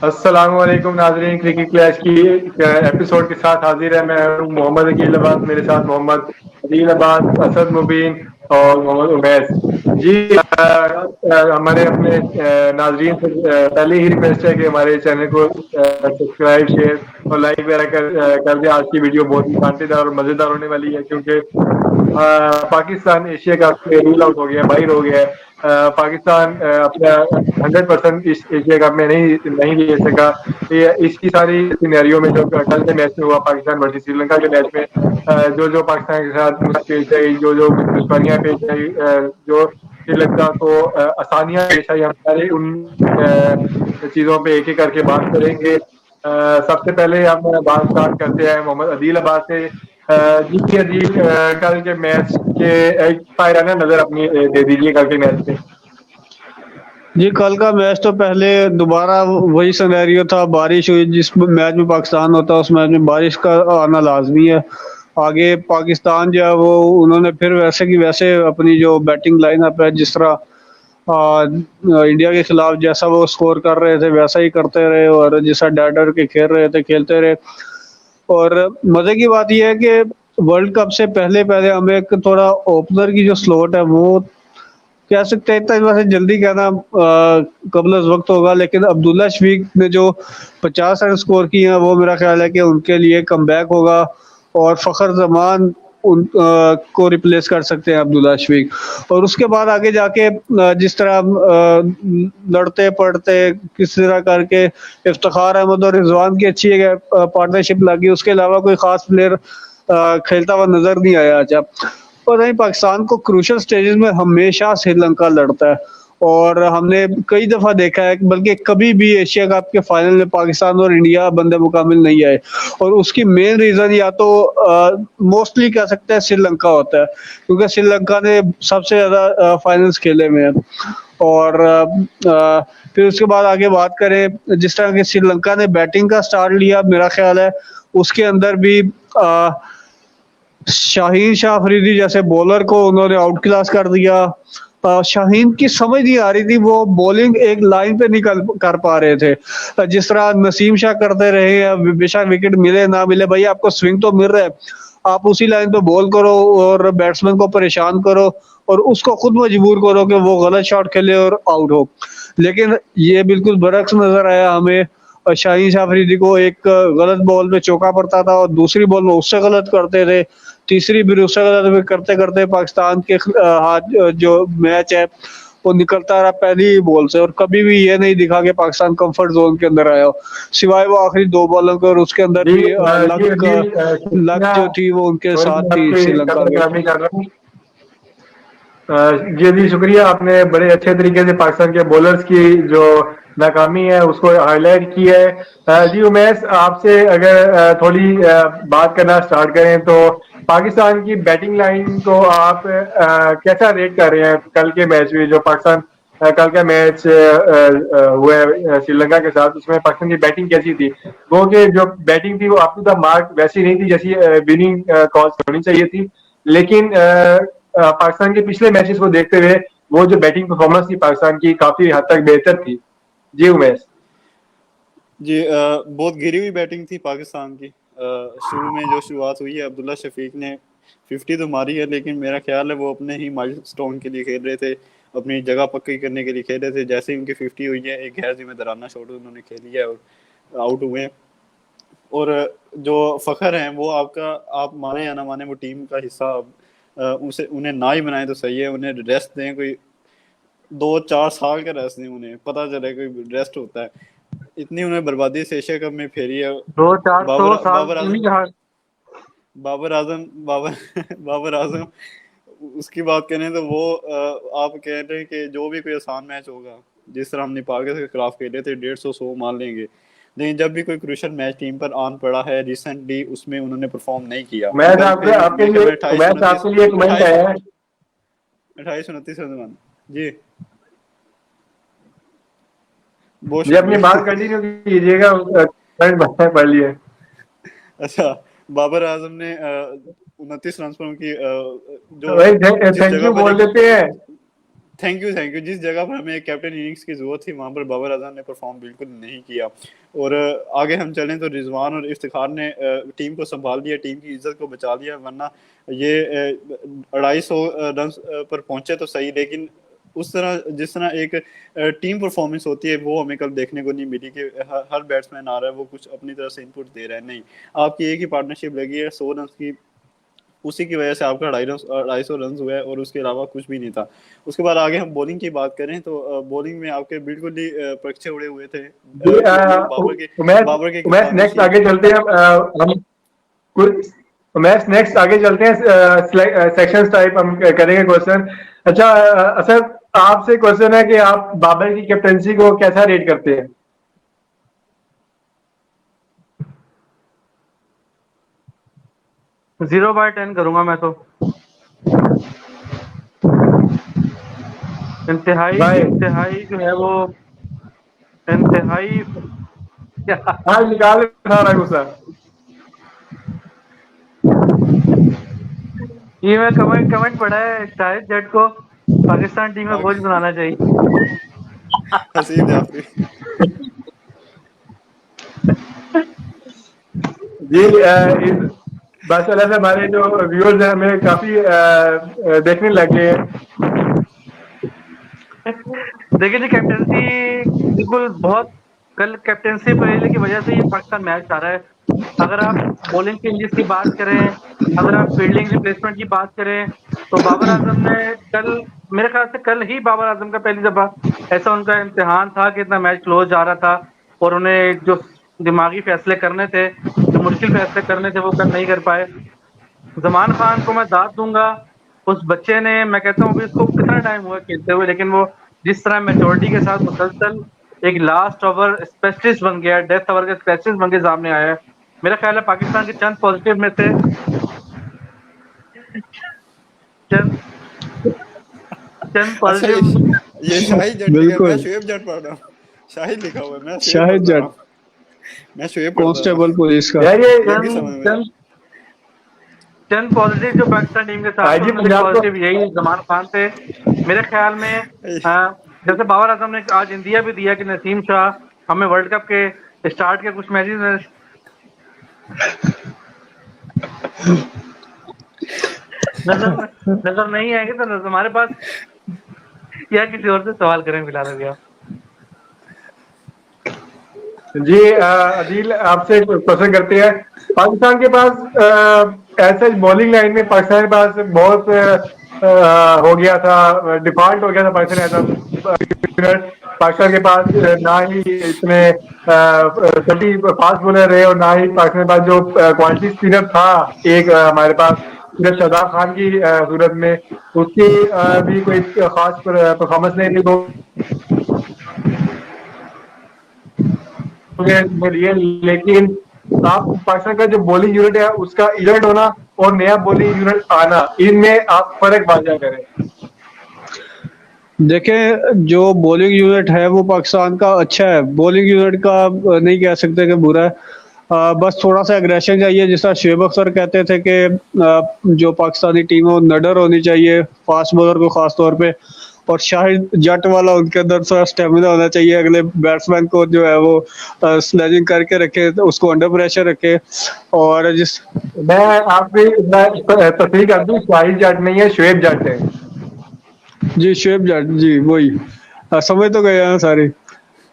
अस्सलाम वालेकुम नाजरीन, क्रिकेट क्लैश की एपिसोड के साथ हाजिर है। मैं हूं मोहम्मद अकील अब्बास, मेरे साथ मोहम्मद अदील अब्बास, असद मुबीन और मोहम्मद उमैस जी। हमारे अपने नाजरीन से पहले ही रिक्वेस्ट है कि हमारे चैनल को सब्सक्राइब, शेयर और लाइक वगैरह कर दे। आज की वीडियो बहुत ही कांटेदार और मजेदार होने वाली है, क्योंकि पाकिस्तान एशिया कप से रूल आउट हो गया, बाहर हो गया है। पाकिस्तान अपना 100% इस एशिया कप में नहीं नहीं ले सका। ये इसकी सारी सिनेरियो में जो कल के मैच में हुआ, पाकिस्तान वर्सेस श्रीलंका के मैच में जो जो पाकिस्तान के साथ मुश्किल पेश आई, जो जो दुश्मनियां पेश आई, जो श्रीलंका को आसानियां पेश आई, हम सारे उन चीजों पे एक एक करके बात करेंगे। सबसे पहले हम बात स्टार्ट करते हैं मोहम्मद अदील अब्बास से। जी अदील, कल के मैच के एक पायराना नजर अपनी दे दीजिए कल के मैच पे। जी, कल का मैच तो पहले दोबारा वही सिनेरियो था। बारिश हुई, जिस मैच में पाकिस्तान होता है उस मैच में बारिश का आना लाजमी है। आगे पाकिस्तान जो है वो उन्होंने फिर वैसे की वैसे अपनी जो बैटिंग लाइनअप है, जिस तरह इंडिया के खिलाफ जैसा वो स्कोर कर रहे थे वैसा ही करते रहे, और जैसा डर के खेल रहे थे खेलते रहे। और मजे की बात यह है कि वर्ल्ड कप से पहले पहले हमें एक थोड़ा ओपनर की जो स्लॉट है वो कह सकते हैं, इतना वैसे जल्दी कहना कबल वक्त होगा, लेकिन अब्दुल्ला शफीक ने जो 50 रन स्कोर किए हैं वो मेरा ख्याल है कि उनके लिए कमबैक होगा, और फखर जमान को रिप्लेस कर सकते हैं अब्दुल्ला शफीक। और उसके बाद आगे जाके जिस तरह लड़ते पड़ते किस तरह करके इफ्तिखार अहमद और रिजवान की अच्छी पार्टनरशिप लगी, उसके अलावा कोई खास प्लेयर खेलता हुआ नजर नहीं आया। अच्छा, और नहीं, पाकिस्तान को क्रूशल स्टेजेस में हमेशा श्रीलंका लड़ता है, और हमने कई दफा देखा है, बल्कि कभी भी एशिया कप के फाइनल में पाकिस्तान और इंडिया बंदे मुकाबिल नहीं आए। और उसकी मेन रीजन या तो मोस्टली कह सकते हैं श्रीलंका होता है, क्योंकि श्रीलंका ने सबसे ज्यादा फाइनल्स खेले हुए हैं। और फिर उसके बाद आगे बात करें, जिस तरह की श्रीलंका ने बैटिंग का स्टार्ट लिया, मेरा ख्याल है उसके अंदर भी शाहीन शाह अफरीदी जैसे बॉलर को उन्होंने आउट क्लास कर दिया। शाहीन की समझ नहीं आ रही थी, वो बॉलिंग एक लाइन पे निकल कर पा रहे थे। जिस तरह नसीम शाह करते रहे हैं, बेशक विकेट मिले ना मिले, भाई आपको स्विंग तो मिल रहा है, आप उसी लाइन पे बॉल करो और बैट्समैन को परेशान करो, और उसको खुद मजबूर करो कि वो गलत शॉट खेले और आउट हो। लेकिन ये बिल्कुल बरक्स नजर आया हमें। शाहीन शाह अफरीदी को एक गलत बॉल पे चौका पड़ता था, और दूसरी बॉल में उससे गलत करते थे, तीसरी भी उससे गलत करते करते पाकिस्तान के हाथ जो मैच है वो निकलता रहा पहली ही बॉल से, और कभी भी ये नहीं दिखा कि पाकिस्तान कंफर्ट जोन के अंदर आया हो, सिवाय वो आखिरी 2 बॉलों के, और उसके अंदर जी भी लक शुक्रिया, जो थी वो उनके सॉरी साथ मैं थी आपकी श्रीलंका कदर के। नहीं कर रहा हूँ। जी जी शुक्रिया, आपने बड़े अच्छे तरीके से पाकिस्तान के बॉलर्स की जो नाकामी है उसको हाईलाइट की है। जी उमेश, आपसे अगर थोड़ी बात करना स्टार्ट करें तो पाकिस्तान की बैटिंग लाइन को आप कैसा रेट कर रहे हैं कल के मैच में? जो पाकिस्तान कल का मैच हुआ है श्रीलंका के साथ, उसमें पाकिस्तान की बैटिंग कैसी थी? वो कि जो बैटिंग थी वो अप टू द मार्क वैसी नहीं थी जैसी विनिंग कॉस्ट होनी चाहिए थी, लेकिन पाकिस्तान के पिछले मैचेस को देखते हुए वो जो बैटिंग परफॉर्मेंस थी पाकिस्तान की काफी हद तक बेहतर थी। जी उमेश। जी, बहुत गिरी हुई बैटिंग थी पाकिस्तान की। शुरू में जो शुरुआत हुई है, अब्दुल्ला शफीक ने 50 तो मारी है, लेकिन मेरा ख्याल है वो अपने ही माइलस्टोन के लिए खेल रहे थे, अपनी जगह पक्की करने के लिए खेल रहे थे। जैसे ही उनकी 50 हुई है, एक गैर जिम्मेदाराना शॉट उन्होंने खेली है और आउट हुए हैं। और जो फखर हैं वो आपका, आप माने या ना माने, वो टीम का हिस्सा। उसे उन्हें ना ही बनाए तो सही है, उन्हें रेस्ट दें, कोई 2-4 साल का रेस्ट दें, उन्हें पता चले कोई रेस्ट होता है। इतनी उन्हें बर्बादी से एशिया कप में फेरी है। 200-400 साल बाबर क्यों नहीं आजम कहा? बाबर आजम बाबर बाबर आजम उसकी बात करें तो वो आप कह रहे हैं कि जो भी कोई आसान मैच होगा, जिस तरह हम नेपाल के खिलाफ खेले थे, 150-100 मान लेंगे, लेकिन जब भी कोई क्रूशियल मैच टीम पर आन पड़ा है रिसेंटली, उसमें उन्होंने परफॉर्म नहीं किया। मैं कल आपके फिर आपके मेरे ख्याल लिए में अट्ठाईस उमेश, उनतीस आपके लिए कमेंट अट्ठाईस आया है। 28-29 रन। जी, बहुत जी अपनी बात शुक्रिया। कंटिन्यू कीजिएगा, कमेंट पढ़ लिए। अच्छा, बाबर आजम ने 29 रन पर उनकी जो भाई जिस थैंक जगह यू पर बोल एक देते हैं। Thank you. जिस जगह पर हमें एक कैप्टन इनिंग्स की जरूरत थी वहां पर बाबर आजम ने परफॉर्म बिल्कुल नहीं किया। और आगे हम चलें तो रिजवान और इफ्तिखार ने टीम को संभाल लिया, टीम की इज्जत को बचा लिया, वरना ये 250 रन पर पहुंचे तो सही, लेकिन उस तरह जिस तरह एक टीम परफॉर्मेंस होती है वो हमें कल देखने को नहीं मिली कि हर बैट्समैन आ रहा है वो कुछ अपनी तरफ से इनपुट दे रहा है। नहीं, आपकी एक ही पार्टनरशिप लगी है 100 रन की, उसी की वजह से आपका 250 रन हुआ है और उसके अलावा कुछ भी नहीं था। उसके बाद आगे हम बॉलिंग की बात करें तो बॉलिंग में आपके बिल्कुल ही पक्षे उड़े हुए थे। बाबर के मैच नेक्स्ट आगे चलते हैं हम कुछ मैच नेक्स्ट आगे चलते हैं, सेक्शंस टाइप हम करेंगे क्वेश्चन। अच्छा असर, आपसे क्वेश्चन है कि आप बाबर की कैप्टनसी को कैसा रेट करते हैं? जीरो बाय 10 करूंगा मैं तो। इंतहाई जो है वो इंतहाई हाँ निकाल सारा गुस्सा। ये मैं कमेंट पढ़ा है, शाहिद जट को पाकिस्तान टीम में कोच बनाना चाहिए। हसीब जाफरी जी माशाल्लाह से हमारे जो व्यूअर्स हैं हमें काफी देखने लगे हैं। देखिए जी, कैप्टनसी बिल्कुल बहुत कल कैप्टनसी पहले की वजह से ये पाकिस्तान मैच आ रहा है। अगर आप बॉलिंग चेंजेस की बात करें, अगर आप फील्डिंग रिप्लेसमेंट की बात करें, तो बाबर आजम ने कल, मेरे ख्याल से कल ही बाबर आजम का पहली दफा ऐसा उनका इम्तिहान था कि इतना मैच क्लोज जा रहा था और उन्हें जो दिमागी फैसले करने थे, जो मुश्किल फैसले करने थे, वो कल नहीं कर पाए। जमान खान को मैं दाद दूंगा, उस बच्चे ने, मैं कहता हूँ कि उसको कितना टाइम हुआ खेलते हुए, लेकिन वो जिस तरह मेच्योरिटी के साथ मुसलसल एक लास्ट ओवर स्पेशलिस्ट बन गया, डेथ ओवर का स्पेशलिस्ट बन के सामने आया है। मेरा ख्याल है पाकिस्तान के चंद पॉजिटिव में से चंद पॉजिटिव। ये शाहिद जट लिखा है, मैं शुएब जट पढ़ रहा हूँ। शाहिद लिखा हुआ है, मैं शाहिद जट, मैं शुएब कांस्टेबल पुलिस का। यार ये चंद पॉजिटिव जो पाकिस्तान टीम के साथ पॉजिटिव यही जमान खान थे मेरे ख्याल में। जैसे बाबर आजम ने आज इंडिया भी दिया कि नसीम शाह हमें वर्ल्ड कप के स्टार्ट के कुछ मैचेस में नजर नहीं आएंगे तो हमारे पास, या किसी और से सवाल करें फिलहाल हो गया। जी अदील आपसे क्वेश्चन करते हैं। पाकिस्तान के पास ऐसे बॉलिंग लाइन में पाकिस्तान के पास बहुत हो गया था, डिफॉल्ट हो गया था पाकिस्तान के पास ना ही इतने सभी फास्ट बॉलर रहे और ना ही पाकिस्तान के पास जो क्वालिटी स्पिनर था एक हमारे पास सिर्फ शादाब खान की सूरत में, उसकी भी कोई खास परफॉर्मेंस नहीं थी। लेकिन आप पाकिस्तान का जो बॉलिंग यूनिट है उसका इवेंट होना और नया बॉलिंग यूनिट आना, इनमें आप फर्क बाजा करें। देखें, जो बॉलिंग यूनिट है वो पाकिस्तान का अच्छा है, बॉलिंग यूनिट का नहीं कह सकते कि बुरा है। बस थोड़ा सा एग्रेशन चाहिए, जिस तरह शुएब अख्तर कहते थे कि जो पाकिस्तानी टीम है वो नडर होनी चाहिए फास्ट बॉलर को खास तौर पे, और शाहिद जट वाला उनके अंदर थोड़ा स्टेमिना होना चाहिए, अगले बैट्समैन को जो है वो स्लेजिंग करके रखे, तो उसको अंडर प्रेशर रखे। और जिस मैं आपसे तस्वीर कर दूं, शाहिद जट नहीं है, शुएब जट है। जी शुएब जट, जी वही, समझ तो गए हैं सारे।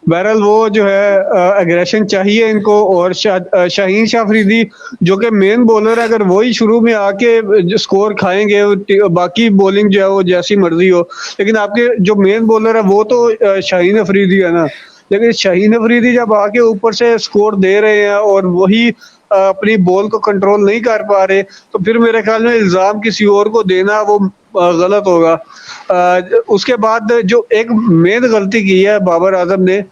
बहरहाल वो जो है एग्रेशन चाहिए इनको, और शाहीन शाह अफरीदी जो कि मेन बॉलर है, अगर वही शुरू में आके स्कोर खाएंगे, बाकी बॉलिंग जो है वो जैसी मर्जी हो, लेकिन आपके जो मेन बॉलर है वो तो शाहीन अफरीदी है ना। लेकिन शाहीन अफरीदी जब आके ऊपर से स्कोर दे रहे हैं और वही अपनी बॉल को कंट्रोल नहीं कर पा रहे, तो फिर मेरे ख्याल में इल्जाम किसी और को देना वो गलत होगा। उसके बाद जो एक मेन गलती की है बाबर आजम ने,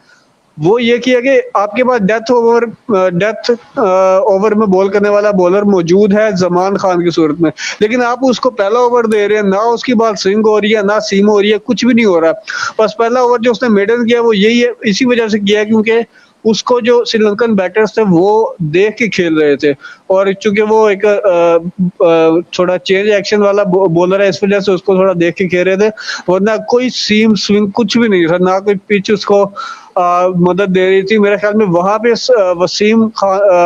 वो ये किया कि आपके पास डेथ ओवर में बॉल करने वाला बॉलर मौजूद है जमान खान की सूरत में, लेकिन आप उसको पहला ओवर दे रहे हैं, ना उसकी बात स्विंग हो रही है ना सीम हो रही है, कुछ भी नहीं हो रहा। बस पहला ओवर जो उसने मेडन किया वो यही है, इसी वजह से किया क्योंकि उसको जो श्रीलंकन बैटर्स थे वो देख के खेल रहे थे, और चूंकि वो एक थोड़ा चेंज एक्शन वाला बॉलर है, इस वजह से उसको थोड़ा देख के खेल रहे थे, वरना कोई सीम स्विंग कुछ भी नहीं था, ना कोई पिच उसको मदद दे रही थी। मेरे ख्याल में वहां पे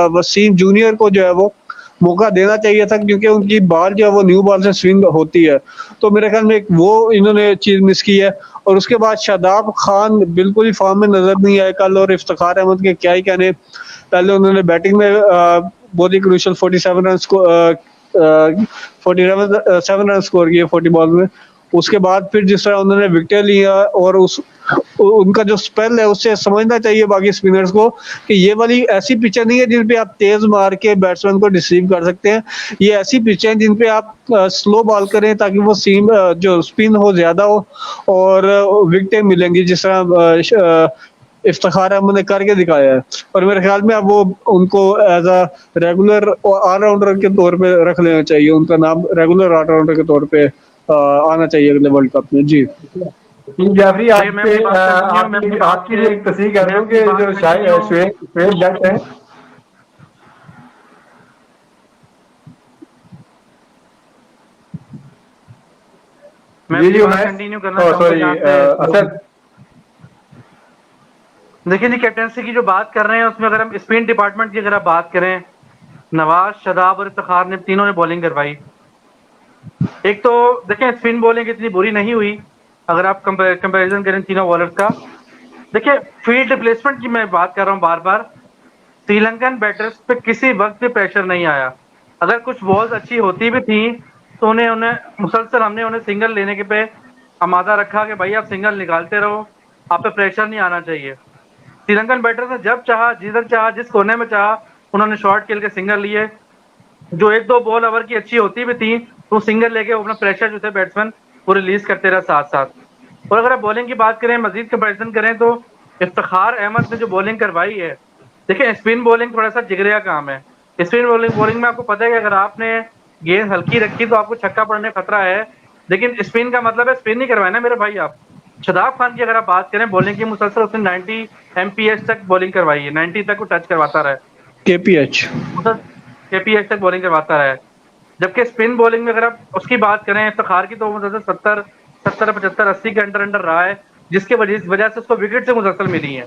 वसीम जूनियर को जो है वो मौका देना चाहिए था, क्योंकि उनकी बॉल जो है वो न्यू बॉल से स्विंग होती है। तो मेरे ख्याल में वो इन्होंने चीज मिस की है। और उसके बाद शादाब खान बिल्कुल ही फॉर्म में नजर नहीं आए कल, और इफ्तिखार अहमद के क्या ही कहने, पहले उन्होंने बैटिंग में बहुत ही क्रूशल 47 रन को 47 रन स्कोर किए 40 बॉल में। उसके बाद फिर जिस तरह उन्होंने विकेट लिया, और उनका जो स्पेल है उससे समझना चाहिए बाकी स्पिनर्स को कि ये वाली ऐसी पिचें नहीं है जिन पे आप तेज मार के बैट्समैन को डिसीव कर सकते हैं। ये ऐसी पिचें हैं जिन पे आप स्लो बॉल करें ताकि वो सीम जो स्पिन हो ज्यादा हो और विकेटें मिलेंगी, जिस तरह इफ्तिखार अहमद ने करके दिखाया है। और मेरे ख्याल में अब वो उनको एज अ रेगुलर ऑलराउंडर के तौर पे रख लेना चाहिए, उनका नाम रेगुलर ऑलराउंडर के तौर पे आना चाहिए अगले वर्ल्ड कप में। जी जाफरी, भाई, मैं अपनी बात कंटिन्यू मैं अपनी बात आपकी एक तस्वीर कर रहा हूँ कि मैं जो अपनी बात शुएब जट है, मैं जी अपनी जी बात उमैस, कंटिन्यू करना चाहूंगा सॉरी जहाँ पे असद, देखिए जी, कैप्टनसी की जो बात कर रहे हैं उसमें अगर हम स्पिन डिपार्टमेंट की अगर आप बात करें, नवाज, शादाब और इफ्तिखार ने तीनों ने बॉलिंग करवाई। एक तो देखें स्पिन बॉलिंग इतनी बुरी नहीं हुई अगर आप कंपैरिजन करें तीनों बॉलर्स का। देखिए फील्ड रिप्लेसमेंट की मैं बात कर रहा हूँ बार बार, श्रीलंकन बैटर्स पे किसी वक्त भी प्रेशर नहीं आया। अगर कुछ बॉल्स अच्छी होती भी थी तो उन्हें उन्हें मुसलसल हमने उन्हें सिंगल लेने के पे आमादा रखा कि भाई आप सिंगल निकालते रहो, आप पे प्रेशर नहीं आना चाहिए। श्रीलंकन बैटर्स ने जब चाहा, जिधर चाहा, जिस कोने में चाहा, उन्होंने शॉर्ट खेल के सिंगल लिए। जो एक दो बॉल ओवर की अच्छी होती भी थी तो सिंगल लेके अपना प्रेशर जो थे बैट्समैन वो रिलीज करते रहे साथ साथ। और अगर आप बॉलिंग की बात करें, मजीद कंपैरिजन करें, तो इफ्तिखार अहमद ने जो बॉलिंग करवाई है, देखिए स्पिन बॉलिंग थोड़ा सा जिगरिया काम है। स्पिन बॉलिंग में आपको पता है कि अगर आपने गेंद हल्की रखी तो आपको छक्का पड़ने का खतरा है, लेकिन स्पिन का मतलब है स्पिन नहीं करवाना मेरे भाई आप। शदाब खान की अगर आप बात करें बॉलिंग की, मुसलसल उसने 90 एमपीएच तक बॉलिंग करवाई है, 90 तक वो टच करवाता रहा है, केपीएच केपीएच तक बॉलिंग करवाता रहा है। जबकि स्पिन बॉलिंग में अगर आप उसकी बात करें इफ्तिखार की, तो वो मुसलसल 70 75 80 के अंडर रहा है, जिसके वजह से उसको विकेट से मुसलसल मिली है।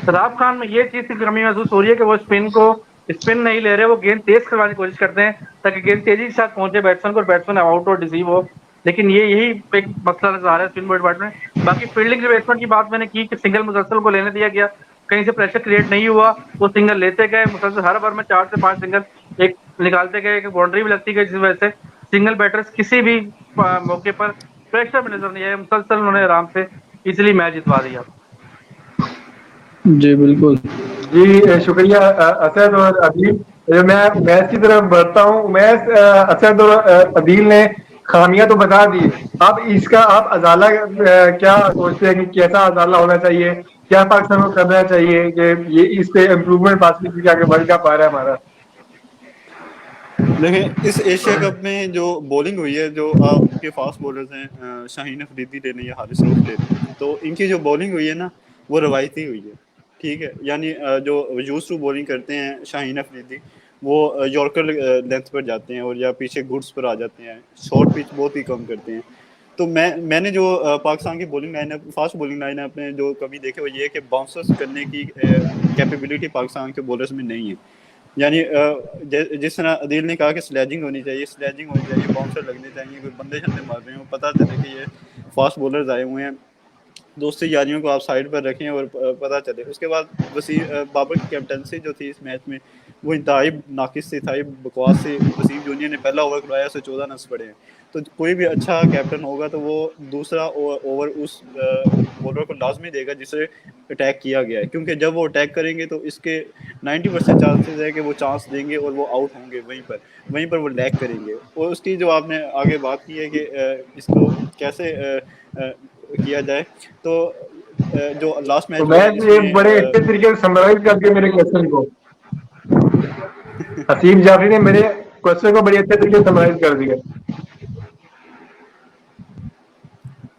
शदाब खान में ये चीज की कमी महसूस हो रही है कि वो स्पिन नहीं ले रहे, वो गेंद तेज करवाने की कोशिश करते हैं ताकि गेंद तेजी के साथ पहुंचे बैट्समैन को और बैट्समैन आउट और डिसीव हो। लेकिन यही एक मसला नजर आ रहा है स्पिन बॉलिंग में। बाकी फील्डिंग रिप्लेसमेंट की बात मैंने की कि सिंगल मुसलसल को लेने दिया गया, कहीं से प्रेशर क्रिएट नहीं हुआ, वो सिंगल लेते गए मुसलसल, हर ओवर में 4 से 5 सिंगल एक निकालते गए, एक बाउंड्री भी लगती गई, जिस वजह से सिंगल बैटर्स किसी भी मौके पर प्रेशर में नजर नहीं आया, मुसलसल उन्होंने आराम से इजिली मैच जितवा दिया। जी बिल्कुल। जी शुक्रिया असद और अदील। मैं उमैस की तरफ बढ़ता हूँ। उमैस, असद और अदील ने खामियां तो बता दी, अब इसका आप अजाला क्या सोचते हैं कि कैसा अजाला होना चाहिए, क्या पाकिस्तान को करना चाहिए कि ये इस पे इम्प्रूवमेंट पॉसिबिलिटी क्या वर्ल्ड कप आ रहा है हमारा? देखिए इस एशिया कप में जो बॉलिंग हुई है, जो आपके फास्ट बॉलर्स हैं शाहीन अफरीदी ले लें या हारिस रऊफ ले लें, तो इनकी जो बॉलिंग हुई है ना वो रवायती हुई है, ठीक है। यानी जो यूज टू बॉलिंग करते हैं शाहीन अफरीदी, वो यॉर्कर लेंथ पर जाते हैं और या पीछे गुड्स पर आ जाते हैं, शॉर्ट पिच बहुत ही कम करते हैं। तो मैंने जो पाकिस्तान की बॉलिंग लाइन है, फास्ट बॉलिंग लाइन है, अपने जो कभी देखे वो ये है कि बाउंसर्स करने की कैपेबिलिटी पाकिस्तान के बॉलर्स में नहीं है। यानी जिस तरह अदील ने कहा कि स्लेजिंग होनी चाहिए, बाउंसर लगने चाहिए, कोई बंदे शंदे मार रहे हो, पता चले कि ये फास्ट बॉलर्स आए हुए हैं, दोस्ती यारियों को आप साइड पर रखें और पता चले। उसके बाद बाबर की कैप्टनसी जो थी इस मैच में वो इंतहाई नाकिस सी था, बकवास से। वसीम जूनियर ने पहला ओवर करवाया, उसे 14 रन पड़े हैं। तो कोई भी अच्छा कैप्टन होगा तो वो दूसरा ओवर उस बॉलर को लाजमी देगा जिसे अटैक किया गया है, क्योंकि जब वो अटैक करेंगे तो इसके 90% चांसेस है कि वो चांस देंगे और वो आउट होंगे वहीं पर वो लैग करेंगे। और उसकी जो आपने आगे बात की है कि इसको कैसे किया जाए, तो जो लास्ट मैच तो हुआ मैं है ये इसमें बड़े अच्छे तरीके से समराइज करके मेरे क्वेश्चन को, हसीब जाफरी ने मेरे क्वेश्चन को बड़े अच्छे तरीके से समराइज कर दिया।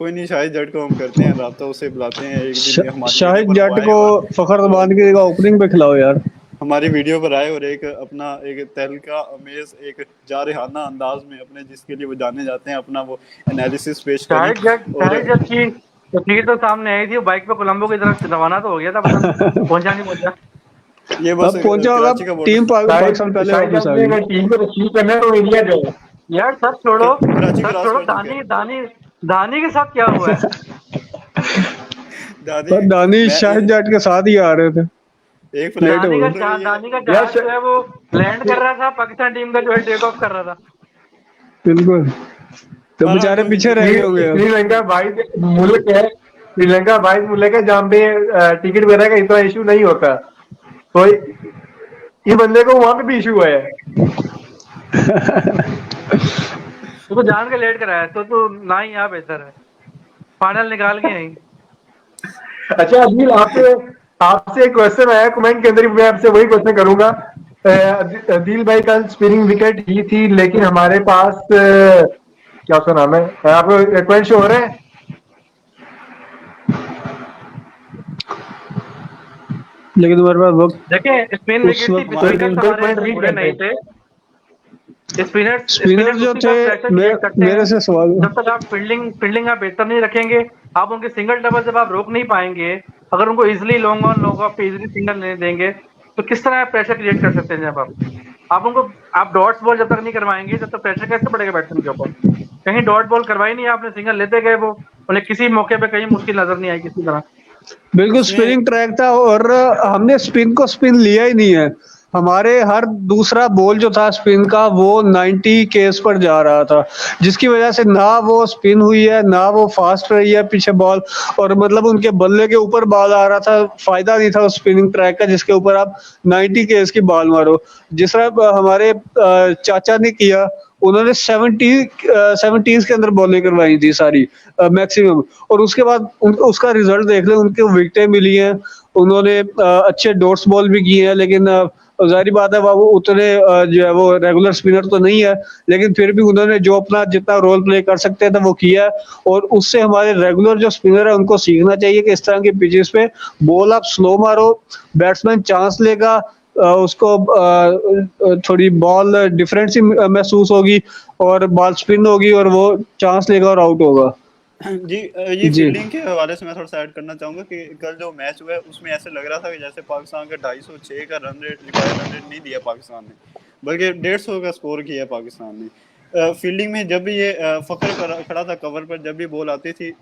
कोई नहीं, शाहिद जट को हम करते हैं राब्ता, उसे बुलाते हैं एक दिन हमारी शाहिद वीडियो पर जट वो को आए और फखर जमान की जगह ओपनिंग पे खिलाओ यार। हमारी वीडियो पर आए और एक अपना एक तहलका अमेज एक जारहाना अंदाज में अपने जिसके लिए वो जाने जाते हैं अपना वो एनालिसिस पेश करें। और शाहिद जट की तस्वीर तो सामने आई थी, वो बाइक पे कोलंबो की तरफ रवाना तो हो गया था, पता नहीं पहुंचा नहीं पहुंचा। ये बस अब पहुंचा होगा, कराची का टीम बॉर्डर, पाकिस्तान पहले शायद वापस आ अपने गई। अगर टीम को रिसीव करना है तो इंडिया जाए। यार कराची सब क्रॉस छोड़ो, कर चुके दानी हैं दानी दानी के साथ क्या हुआ है? दादी। पर दानिश मैं शाहिद जाट के साथ ही आ रहे थे, एक फ्लाइट लेट हो गए। दानी का यार जहाज जो है वो लैंड कर रहा था, पाकिस्तान टीम का जो है टेक ऑफ कर रहा था। बिल्कुल, तो बहरहाल बेचारे कोई पीछे नहीं। रह गए होंगे अब। श्रीलंका वाइज मुल्क है, श्रीलंका वाइज मुल्क है जहाँ पे टिकट वगैरह का इतना इशू नहीं होता। तो ये बंदे को वहां पे भी इशू है। तो जान के लेट कराया तो ना ही यहाँ बेहतर है, फाइनल निकाल के यहीं। अच्छा अदिल, आपसे आपसे एक क्वेश्चन आया कमेंट के अंदर, मैं आपसे वही क्वेश्चन करूंगा। अदिल भाई कल स्पिनिंग विकेट ही थी, लेकिन हमारे पास क्या उसका नाम है, आपको कमेंट शो हो रहा है? लेकिन तुम्हारे पास वक्त देखें स्पिन उस विकेट थी, वक्त पिछले विकेट बिल्कुल हमारे point read बुरे नहीं करते थे। स्पिनर्स स्पिनर जो उसी थे, का प्रेशर क्रिएट करते हैं। मेरे से सवाल जब तक आप फील्डिंग आप बेहतर नहीं रखेंगे, आप उनके सिंगल डबल जब आप रोक नहीं पाएंगे, अगर उनको easily long on long off पे इजिली सिंगल नहीं देंगे, तो किस तरह आप प्रेशर क्रिएट कर सकते हैं? जब आप उनको आप डॉट्स बॉल जब तक नहीं करवाएंगे, जब तक प्रेशर कैसे पड़ेगा बैट्समैन के ऊपर? कहीं डॉट बॉल करवाई नहीं, आपने सिंगल लेते गए, वो उन्हें किसी मौके पे कहीं मुश्किल नजर नहीं आई किसी तरह। बिल्कुल इसमें स्पिनिंग ट्रैक था, और हमने स्पिन को स्पिन लिया ही नहीं है। हमारे हर दूसरा बॉल जो था स्पिन का वो 90 केस पर जा रहा था, जिसकी वजह से ना वो स्पिन हुई है, ना वो फास्ट रही है पीछे बॉल, और मतलब उनके बल्ले के ऊपर बॉल आ रहा था। फायदा नहीं था उस स्पिनिंग ट्रैक का जिसके ऊपर आप 90 केस की बॉल मारो। जिस तरह हमारे चाचा ने किया, उन्होंने 70s के अंदर बॉलिंग करवाई थी सारी मैक्सिमम, और उसके बाद उसका रिजल्ट देख ले, उनको विकेटें मिली हैं, उन्होंने अच्छे डॉट्स बॉल भी किए हैं, लेकिन जाहिर बात है वो उतने जो है वो रेगुलर स्पिनर तो नहीं है, लेकिन फिर भी उन्होंने जो अपना जितना रोल प्ले कर सकते थे वो किया है। और उससे हमारे रेगुलर जो स्पिनर है उनको सीखना चाहिए कि इस तरह की पिचेस पे बॉल आप स्लो मारो, बैट्समैन चांस लेगा, उसको थोड़ी बॉल डिफरेंट सी महसूस होगी, और बॉल स्पिन होगी, और वो चांस लेगा और आउट होगा। जी ये जी। फील्डिंग के हवाले से मैं थोड़ा सा ऐड करना चाहूंगा कि कल जो मैच हुआ है उसमें ऐसे लग रहा था कि जैसे पाकिस्तान का 250 का run rate required run rate नहीं दिया पाकिस्तान ने, बल्कि 150 का स्कोर किया पाकिस्तान ने। फील्डिंग में जब भी ये फखर खड़ा था कवर पर, जब भी बॉल आती थी,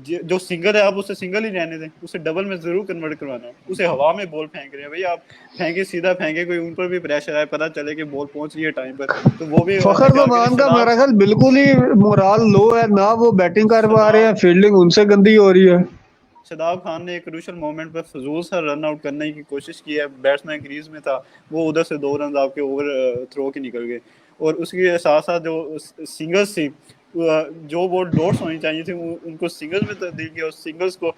जो सिंगल है आप उसे सिंगल ही रहने दें, उसे डबल में जरूर कन्वर्ट करवाना है। उसे हवा में बॉल फेंक रहे हैं भैया, आप फेंके सीधा फेंके, कोई उन पर भी प्रेशर आए, पता चले कि बॉल पहुंच रही है टाइम पर, तो वो भी फखर जमान का मेरा ख्याल बिल्कुल ही मोराल लो है, ना वो बैटिंग कर पा रहे हैं, फील्डिंग उनसे गंदी हो रही है। शादाब खान ने एक क्रूशल मोमेंट पर फजूल सा रन आउट करने की कोशिश की है, बैट्समैन क्रीज में था, वो उधर से 2 रन आपके ओवर थ्रो के निकल गए। और उसके साथ साथ जो सिंगल्स थी, जो वो डॉट्स होनी चाहिए थी उनको सिंगल्स में तब्दील किया, और सिंगल्स को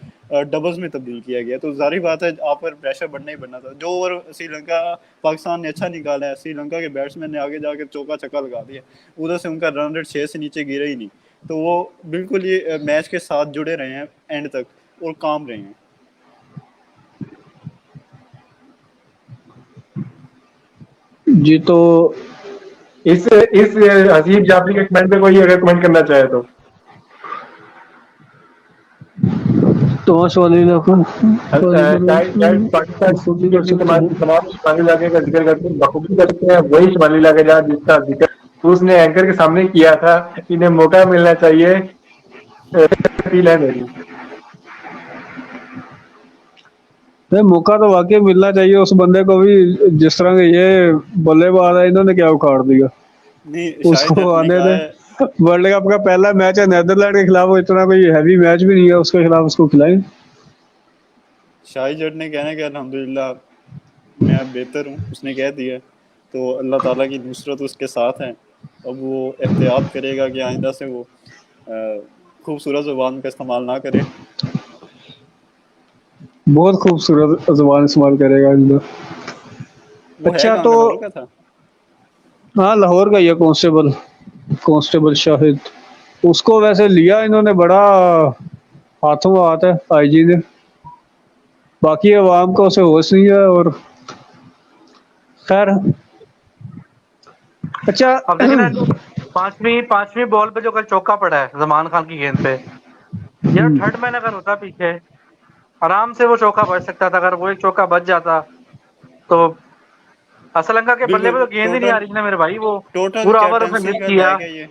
डबल्स में तब्दील किया गया। तो जाहिर बात है आप पर प्रेशर बढ़ना ही बढ़ना था। जो ओवर श्रीलंका पाकिस्तान ने अच्छा निकाला है, श्रीलंका के बैट्समैन ने आगे जाकर चौका छक्का लगा दिया, उधर से उनका रन रेट 6 से नीचे गिरा ही नहीं। तो वो बिल्कुल ये मैच के साथ जुड़े रहे हैं एंड तक और काम रहे हैं। जी, तो इस हसीब जाफरी के कमेंट पे कोई अगर कमेंट करना चाहे तो वाली तमाम शिमाली इलाके का जिक्र करते हैं, बखूबी करते हैं, वही शिमाली इलाके जहाँ जिसका जिक्र उसने एंकर के सामने किया था। इन्हें मौका मिलना चाहिए, अपील है मेरी। मौका तो वाकई मिलना चाहिए उस बंदे को भी, जिस तरह के ये बल्लेबाज है, इन्होंने क्या उखाड़ दिया। उसको आने दे, वर्ल्ड कप का पहला मैच है नीदरलैंड के खिलाफ, वो इतना कोई हैवी मैच भी नहीं है, उसके खिलाफ उसको खिलाएं। शाहिद जट ने कहना कि अल्हम्दुलिल्लाह मैं बेहतर हूँ, उसने कह दिया, तो अल्लाह ताला की नुसरत उसके साथ है। अब वो एहतियात करेगा कि आइंदा से वो खूबसूरत ज़ुबान का इस्तेमाल ना करे। बहुत खूबसूरत ज़ुबान इस्तेमाल करेगा आइंदा। अच्छा, तो हाँ लाहौर का ये कांस्टेबल शाहिद, उसको वैसे लिया इन्होंने बड़ा हाथों हाथ है आईजी ने, बाकी अवाम को उसे होश नहीं है। और खैर अच्छा अब देखिए ना, जो पांचवी पांचवी बॉल पे जो कल चौका पड़ा है जमान खान की गेंद पे, यार थर्ड मैन अगर होता पीछे, आराम से वो चौका बच सकता था। अगर वो एक चौका बच जाता तो असलंका के बल्ले पे तो बिल्कुल। गेंद ही नहीं आ रही थी ना मेरे भाई, वो टोटल पूरा ओवर उसने कैप्टनसी मिस का किया। रह गया ये,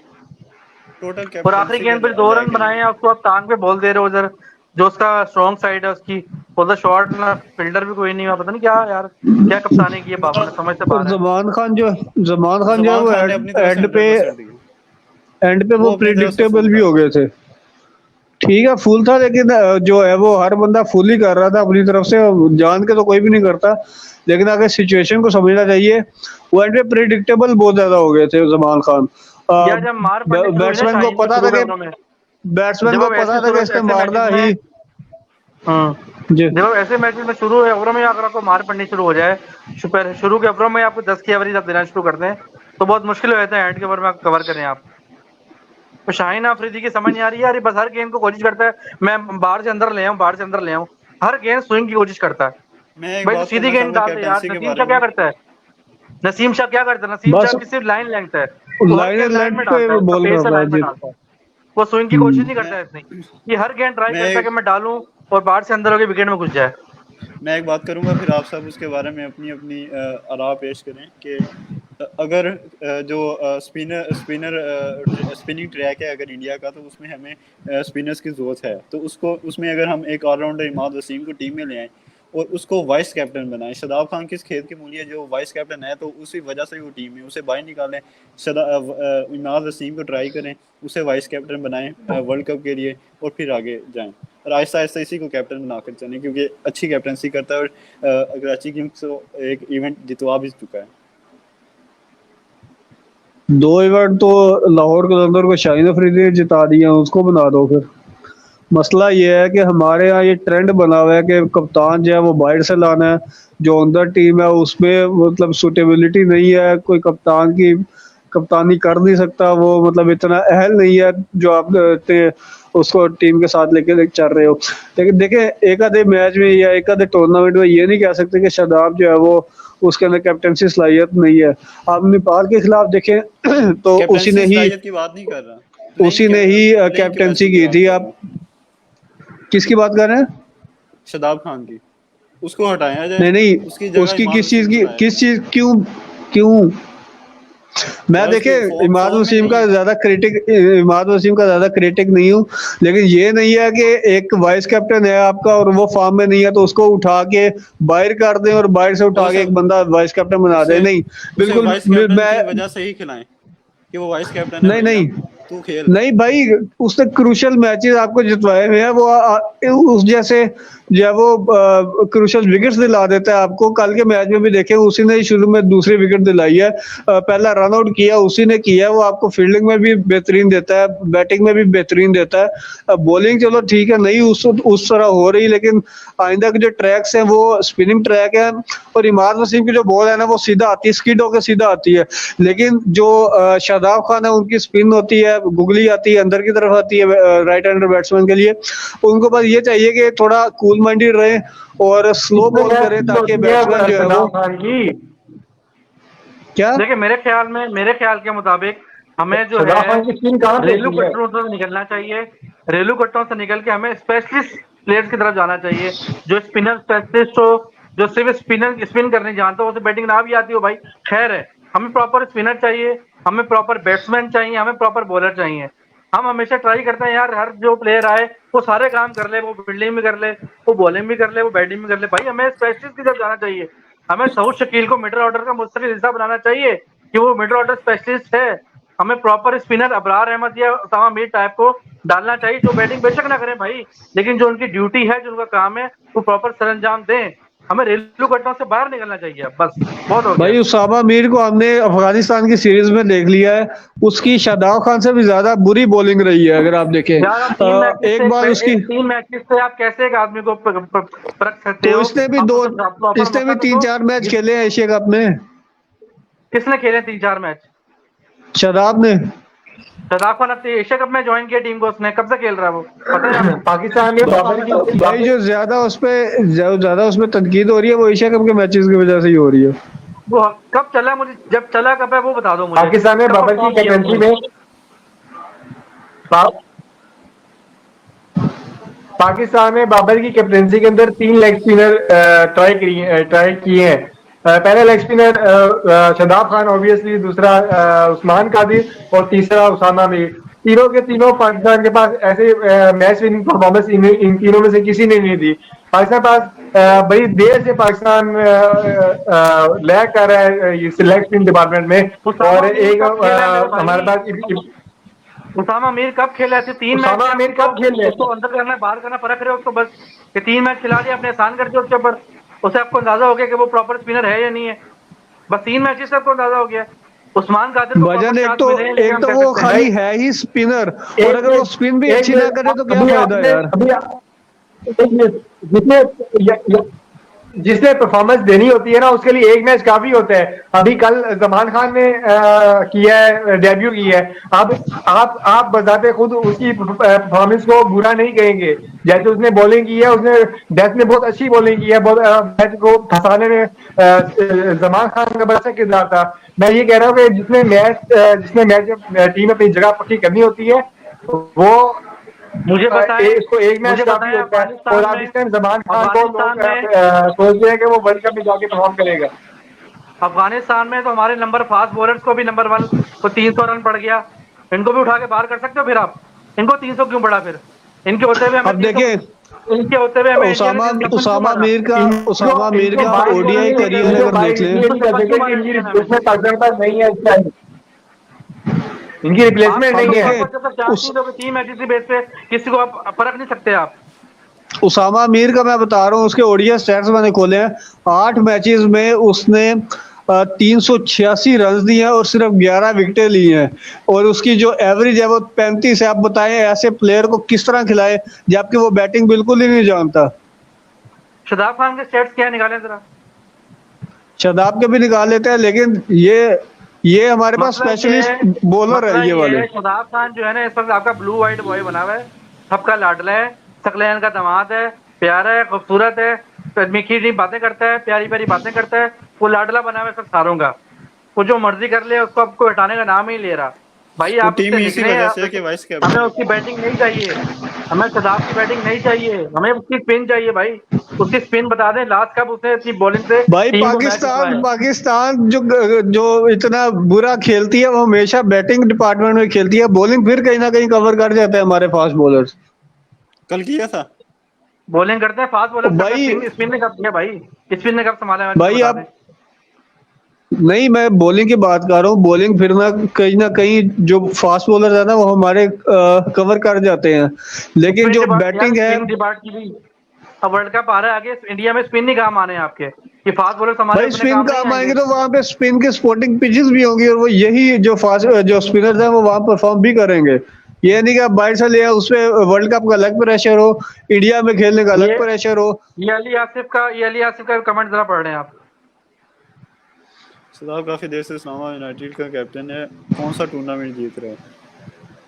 टोटल और आखिरी कैप्टनसी का गेंद पे 2 रन रह गया बनाए ये। हैं, उसको आप टांग पे बॉल दे रहे हो उधर, जो उसका स्ट्रॉन्ग साइड है उसकी, उधर शॉट ना फील्डर भी कोई नहीं हुआ। पता नहीं क्या यार, क्या कप्तानी की है बाबर ने, समझ से और बाहर है। जमान खान जो है जमान वो खान ने अपनी तरफ से एंड पे 100% दिया, वो वो अपनी तरफ से प्रिडिक्टेबल फुल भी था। हो गए थे। ठीक है फुल था, लेकिन जो है वो हर बंदा फुल ही कर रहा था अपनी तरफ से, जान के तो कोई भी नहीं करता। लेकिन अगर सिचुएशन को समझना चाहिए, वो एंड पे प्रिडिक्टेबल बहुत ज्यादा हो गए थे जमान खान। या जब मार पड़नी शुरू हुई ना बैट्समैन को शाहीन को पता शुरू था के कि ओवरों में, बैट्समैन जब को अब पता ऐसे था कि शुरू इसने ऐसे मैचेस मारना में, ही। जी जब अब ऐसे मैचेस में शुरू ओवरों में अगर आपको मार पड़नी शुरू हो जाए, शुरू के ओवरों में आपको 10 की एवरेज आप देना शुरू कर दें, तो बहुत मुश्किल हो जाता है एंड के ओवर में आप कवर करें आप। तो शाहीन अफरीदी की समझ नहीं आ रही है यार, ये बस हर गेंद को कोशिश करता है मैं बाहर से अंदर ले आऊं, बाहर से अंदर ले आऊं, हर गेंद स्विंग की कोशिश करता है। मैं एक भाई तो बात सीधी करना गेंद चाहूंगा डाल दे यार। कैप्टनसी के नसीम बारे शाह क्या में। करता है, नसीम शाह क्या करता है, नसीम शाह बस की सिर्फ लाइन लेंथ है, वो हर लाइन गेंद एंड लाइन लेंथ में पे डालता है, उसका बॉल पेस है कर रहा है लाइन में जी। डालता है, वो स्विंग की कोशिश नहीं मैं करता है इतनी। ये हर गेंद ट्राई मैं करता है कि एक मैं डालूं और बाहर से अंदर होकर विकेट में घुस जाए। मैं एक बात करूंगा, फिर आप सब उसके बारे में अपनी अपनी आरा पेश करें कि अगर जो स्पिनिंग ट्रैक है अगर इंडिया का, तो उसमें हमें स्पिनर्स की जरूरत है। तो उसको उसमें अगर हम एक ऑलराउंडर इमाद वसीम को टीम में ले आए और उसको वाइस कैप्टन बनाएं, शादाब खान किस खेत की मूली है, जो वाइस कैप्टन है तो उसी वजह से वो टीम में उसे बाहर निकालें। इमाद वसीम को ट्राई करें, उसे वाइस कैप्टन बनाएं वर्ल्ड कप के लिए, और फिर आगे जाएं। और आहिस्ता आहिस्ता इसी को कैप्टन बनाकर चलें, क्योंकि अच्छी कैप्टनसी करता है और कराची किंग्स को एक इवेंट जितवा भी चुका है। 2 इवेंट तो लाहौर कलंदर को शाहीन अफरीदी ने जिता दिया, उसको बना दो फिर। मसला ये है कि हमारे यहाँ ये ट्रेंड बना हुआ है कि कप्तान जो है वो बाहर से लाना है, जो अंदर टीम है उसमें मतलब सूटेबिलिटी नहीं है, कोई कप्तान की कप्तानी कर नहीं सकता, वो मतलब इतना अहल नहीं है जो आप उसको टीम के साथ लेके चल रहे हो। लेकिन देखें एक आधे मैच में या एक आधे टूर्नामेंट में ये नहीं कह सकते कि शादाब जो है वो उसके अंदर कैप्टनसी सलाहियत नहीं है। आप नेपाल के खिलाफ देखें तो उसी कैप्टनसी ने ही सलाहियत की बात नहीं कर रहा, प्लेइंग कैप्टनसी कैपेसिटी की बात थी। कर रहा आप हूँ। किसकी बात कर रहे हैं? शादाब खान की, उसको हटाया जाए, नहीं नहीं, उसकी जगह उसकी इमाद वसीम को लाया जाए। किस चीज क्यों क्यों? मैं यार देखे उसकी इमाद फॉर्म में वसीम नहीं का है। ज्यादा क्रिटिक नहीं हूँ, लेकिन ये नहीं है कि एक वाइस कैप्टन है आपका और वो फॉर्म में नहीं है तो उसको उठा के बाहर कर दें और बाहर से उठा के उसे एक बंदा वाइस कैप्टन बना दे। उसे नहीं, उसे बिल्कुल वाइस कैप्टन मैं की वजह से ही खिलाएं कि वो वाइस कैप्टन है, नहीं भैया नहीं तू खेल। नहीं भाई, उसने क्रूशल मैचेस आपको जितवाए हुए हैं, वो उस जैसे जो है वो क्रूशल विकेट्स दिला देता है आपको। कल के मैच में भी देखे उसी ने शुरू में दूसरी विकेट दिलाई है, पहला रन आउट किया उसी ने किया है। वो आपको फील्डिंग में भी बेहतरीन देता है, बैटिंग में भी बेहतरीन देता है। बॉलिंग चलो ठीक है नहीं उस तरह हो रही, लेकिन आइंदा के जो ट्रैक्स हैं वो स्पिनिंग ट्रैक है, और इमाद वसीम की जो बॉल है ना वो सीधा आती है, स्किड होकर सीधा आती है। लेकिन जो शादाब खान है उनकी स्पिन होती है, गुगली आती है, अंदर की तरफ आती है राइट हैंडर बैट्समैन के लिए। उनको बस ये चाहिए कि थोड़ा कूल माइंडेड रहे और स्लो इसमें बॉल क्या करें ताकि होती है बैट्समैन जो है वो शादाब खान की? क्या। देखिए मेरे ख्याल के मुताबिक हमें जो शादाब है खान की स्पिन कहाँ से रेलू होती है? कट्टरों से निकलना चाहिए। रेलू कट्टरों से निकल के हमें स्पेशलिस्ट प्लेयर्स की तरफ जाना चाहिए, जो स्पिनर स्पेशलिस्ट हो, जो सिर्फ स्पिन करने जानता हो, उसे बैटिंग ना भी आती हो भाई खैर है। हमें प्रॉपर स्पिनर चाहिए, हमें प्रॉपर बैट्समैन चाहिए, हमें प्रॉपर बॉलर चाहिए। हम हमेशा ट्राई करते हैं यार हर जो प्लेयर आए वो सारे काम कर ले, वो फील्डिंग भी कर ले, वो बॉलिंग भी कर ले, वो बैटिंग भी कर ले। भाई हमें स्पेशलिस्ट की तरफ जाना चाहिए। हमें सऊद शकील को मिडिल ऑर्डर का मुस्तकिल हिस्सा बनाना चाहिए कि वो मिडिल ऑर्डर स्पेशलिस्ट है। हमें प्रॉपर स्पिनर अबरार अहमद या उसामा मीर टाइप को डालना चाहिए, जो बैटिंग बेशक ना करें भाई, लेकिन जो उनकी ड्यूटी है, जो उनका काम है, वो प्रॉपर सरंजाम दें। हमें रेलू कट्टों से बाहर निकलना चाहिए अब, बस बहुत हो गया। भाई उसामा मीर को हमने अफगानिस्तान की सीरीज में देख लिया है, उसकी शादाब खान से भी ज्यादा बुरी बॉलिंग रही है अगर आप देखें। यार आप एक बार उसकी 3 मैचेस से आप कैसे एक आदमी को परख सकते तो हो? इसने भी आपको दो तो प्रॉपर इसने भी मौका तो तीन दो। चार मैच खेले हैं एशिया कप में। किसने खेले 3-4 मैच? शादाब ने। शदाब खान अब एशिया कप में ज्वाइन किया टीम को, उसने कब से खेल रहा है वो, पता है आपको? पाकिस्तान में बाबर की भाई जो ज्यादा उसमें तनकीद हो रही है वो एशिया कप के मैचेस की वजह से ही हो रही है। वो कब चला, मुझे जब चला कब है वो बता दो मुझे। पाकिस्तान में कब बाबर की perform किया कैप्टनसी उसने? में पाकिस्तान में बाबर की कैप्टनसी के अंदर 3 लेग स्पिनर ट्राई किए हैं। पहला leg spinner Shadab Khan obviously, दूसरा उस्मान कादिर और तीसरा उसामा मीर। तीनों के तीनों पाकिस्तान के पास ऐसे मैच विनिंग परफॉर्मेंस इन तीनों में से किसी ने नहीं दी। पाकिस्तान पास बड़ी देर से पाकिस्तान लैग कर रहा है इस लेग स्पिन डिपार्टमेंट में। उसामा और मीर एक कब खेला है मेरे भाई? हमारे पास उसामा मीर कब खेला ऐसे 3 मैच? उसामा मीर कब खेले? उसको अंदर करना बाहर करना फर्क है उसको, बस ये 3 मैच खिला दिया आपने, आसान कर दिया उसके ऊपर। उसे आपको अंदाजा हो गया कि वो प्रॉपर स्पिनर है या नहीं है, बस 3 मैचेस से आपको अंदाजा हो गया। उस्मान कादिर को वजन proper एक चांस तो मिले हैं, लेकिन एक हम तो कह वो सकते हैं खाली है ही स्पिनर, और अगर वो स्पिन भी अच्छी ना करे तो क्या फायदा यार। जिसने परफॉर्मेंस देनी होती है ना, उसके लिए एक मैच काफी होता है। अभी कल जमान खान ने किया है, डेब्यू किया है। अब आप बताते खुद उसकी परफॉर्मेंस को बुरा नहीं कहेंगे। जैसे उसने बॉलिंग की है, उसने डेथ में बहुत अच्छी बॉलिंग की है, मैच को फंसाने में जमान खान का बड़ा अच्छा किरदार था। मैं ये कह रहा हूँ कि जिसने मैच टीम अपनी जगह पक्की करनी होती है, वो मुझे बताएं, इसको एक मैच मुझे काफी बताएं होता है। और अफगानिस्तान अब में, इस टाइम जमान खान को लोग अफगानिस्तान में सोच रहे हैं कि वो वर्ल्ड कप में जाके परफॉर्म करेगा। अफगानिस्तान में तो हमारे नंबर फास्ट बॉलर्स को भी नंबर 1 को 300 रन पड़ गया। इनको भी उठा के बाहर कर सकते हो फिर आप? इनको 300 क्यों पड़ा फिर? इनके होते हुए हमें अब देखिए, इनके होते हुए हमें इंडिया उसामा ने 356 क्यों उसामा मारा? मीर का उसामा मीर का बाईस ओडीआई नहीं- करियर इनको अगर देख 22 लें, नहीं कर सकते कि इनकी रिप्लेसमेंट पाकिस्तान पास नहीं है इस टाइम। इनकी आप रिप्लेसमेंट नहीं है। जब तक चांस नहीं दोगे 3 मैचेस की बेस पे किसी को आप परख नहीं सकते आप। उसामा मीर का मैं बता रहा हूँ, उसके ओडीआई स्टैट्स मैंने खोले हैं। 8 मैचेस में उसने 386 रन दिए हैं और सिर्फ 11 विकेटें ली हैं, और उसकी जो एवरेज है वो 35 है। आप बताएं ऐसे प्लेयर को किस तरह खिलाए जबकि वो बैटिंग बिल्कुल ही नहीं जानता। शदाब खान के स्टेट्स क्या निकालें जरा? शादाब के भी निकाल लेते हैं, लेकिन ये हमारे पास मतलब स्पेशलिस्ट बॉलर है ये वाले। शदाब खान जो है ना, इस वक्त आपका ब्लू व्हाइट बॉय बना हुआ है, सबका लाडला है, सकलैन का दामाद है, प्यारा है, खूबसूरत है, मीठी बातें करता है, प्यारी प्यारी बातें करता है, वो लाडला बना हुआ है सब सारों का। वो जो मर्जी कर ले, उसको आपको हटाने का नाम ही ले रहा। भाई आप टीम उससे इसी निकले, वजह से कि वाइस हमें कैप्टन उसकी बैटिंग नहीं चाहिए, हमें शदाब की बैटिंग नहीं चाहिए, हमें उसकी स्पिन चाहिए भाई। उसकी स्पिन बता दें लास्ट कब उसने अपनी बॉलिंग से भाई टीम को मैच जितवाया है। पाकिस्तान जो इतना बुरा खेलती है वो हमेशा बैटिंग डिपार्टमेंट में खेलती है, बॉलिंग फिर कहीं ना कहीं कवर कर जाते हैं हमारे फास्ट बॉलर्स। कल किया था। बॉलिंग करते हैं फास्ट बॉलर, भाई स्पिन ने कब किया भाई? स्पिन ने कब संभाला है? भाई बता आप दें। नहीं, मैं बॉलिंग की बात कर रहा हूँ। बॉलिंग फिर ना कहीं जो फास्ट बॉलर है ना वो हमारे कवर कर जाते हैं, लेकिन जो बैटिंग है अब वर्ल्ड कप आ रहा है आगे, इंडिया में स्पिन नहीं काम आने हैं आपके, ये फास्ट बॉलर हमारे भाई अपने स्पिन काम काम नहीं आएंगे आएंगे। तो वहां पे स्पिन के स्पोर्टिंग पिचेस भी होंगी, और वो यही जो स्पिनर्स हैं वो वहां परफॉर्म भी करेंगे। ये नहीं कि आप बाहर से ले आए, उसपे वर्ल्ड कप का अलग प्रेशर हो, इंडिया में खेलने का अलग प्रेशर हो। ये अली आसिफ का कमेंट जरा पढ़ रहे हैं आप। शदाब काफी देर से इस्लामाबाद यूनाइटेड का कैप्टन है, कौन सा टूर्नामेंट जीत रहा है?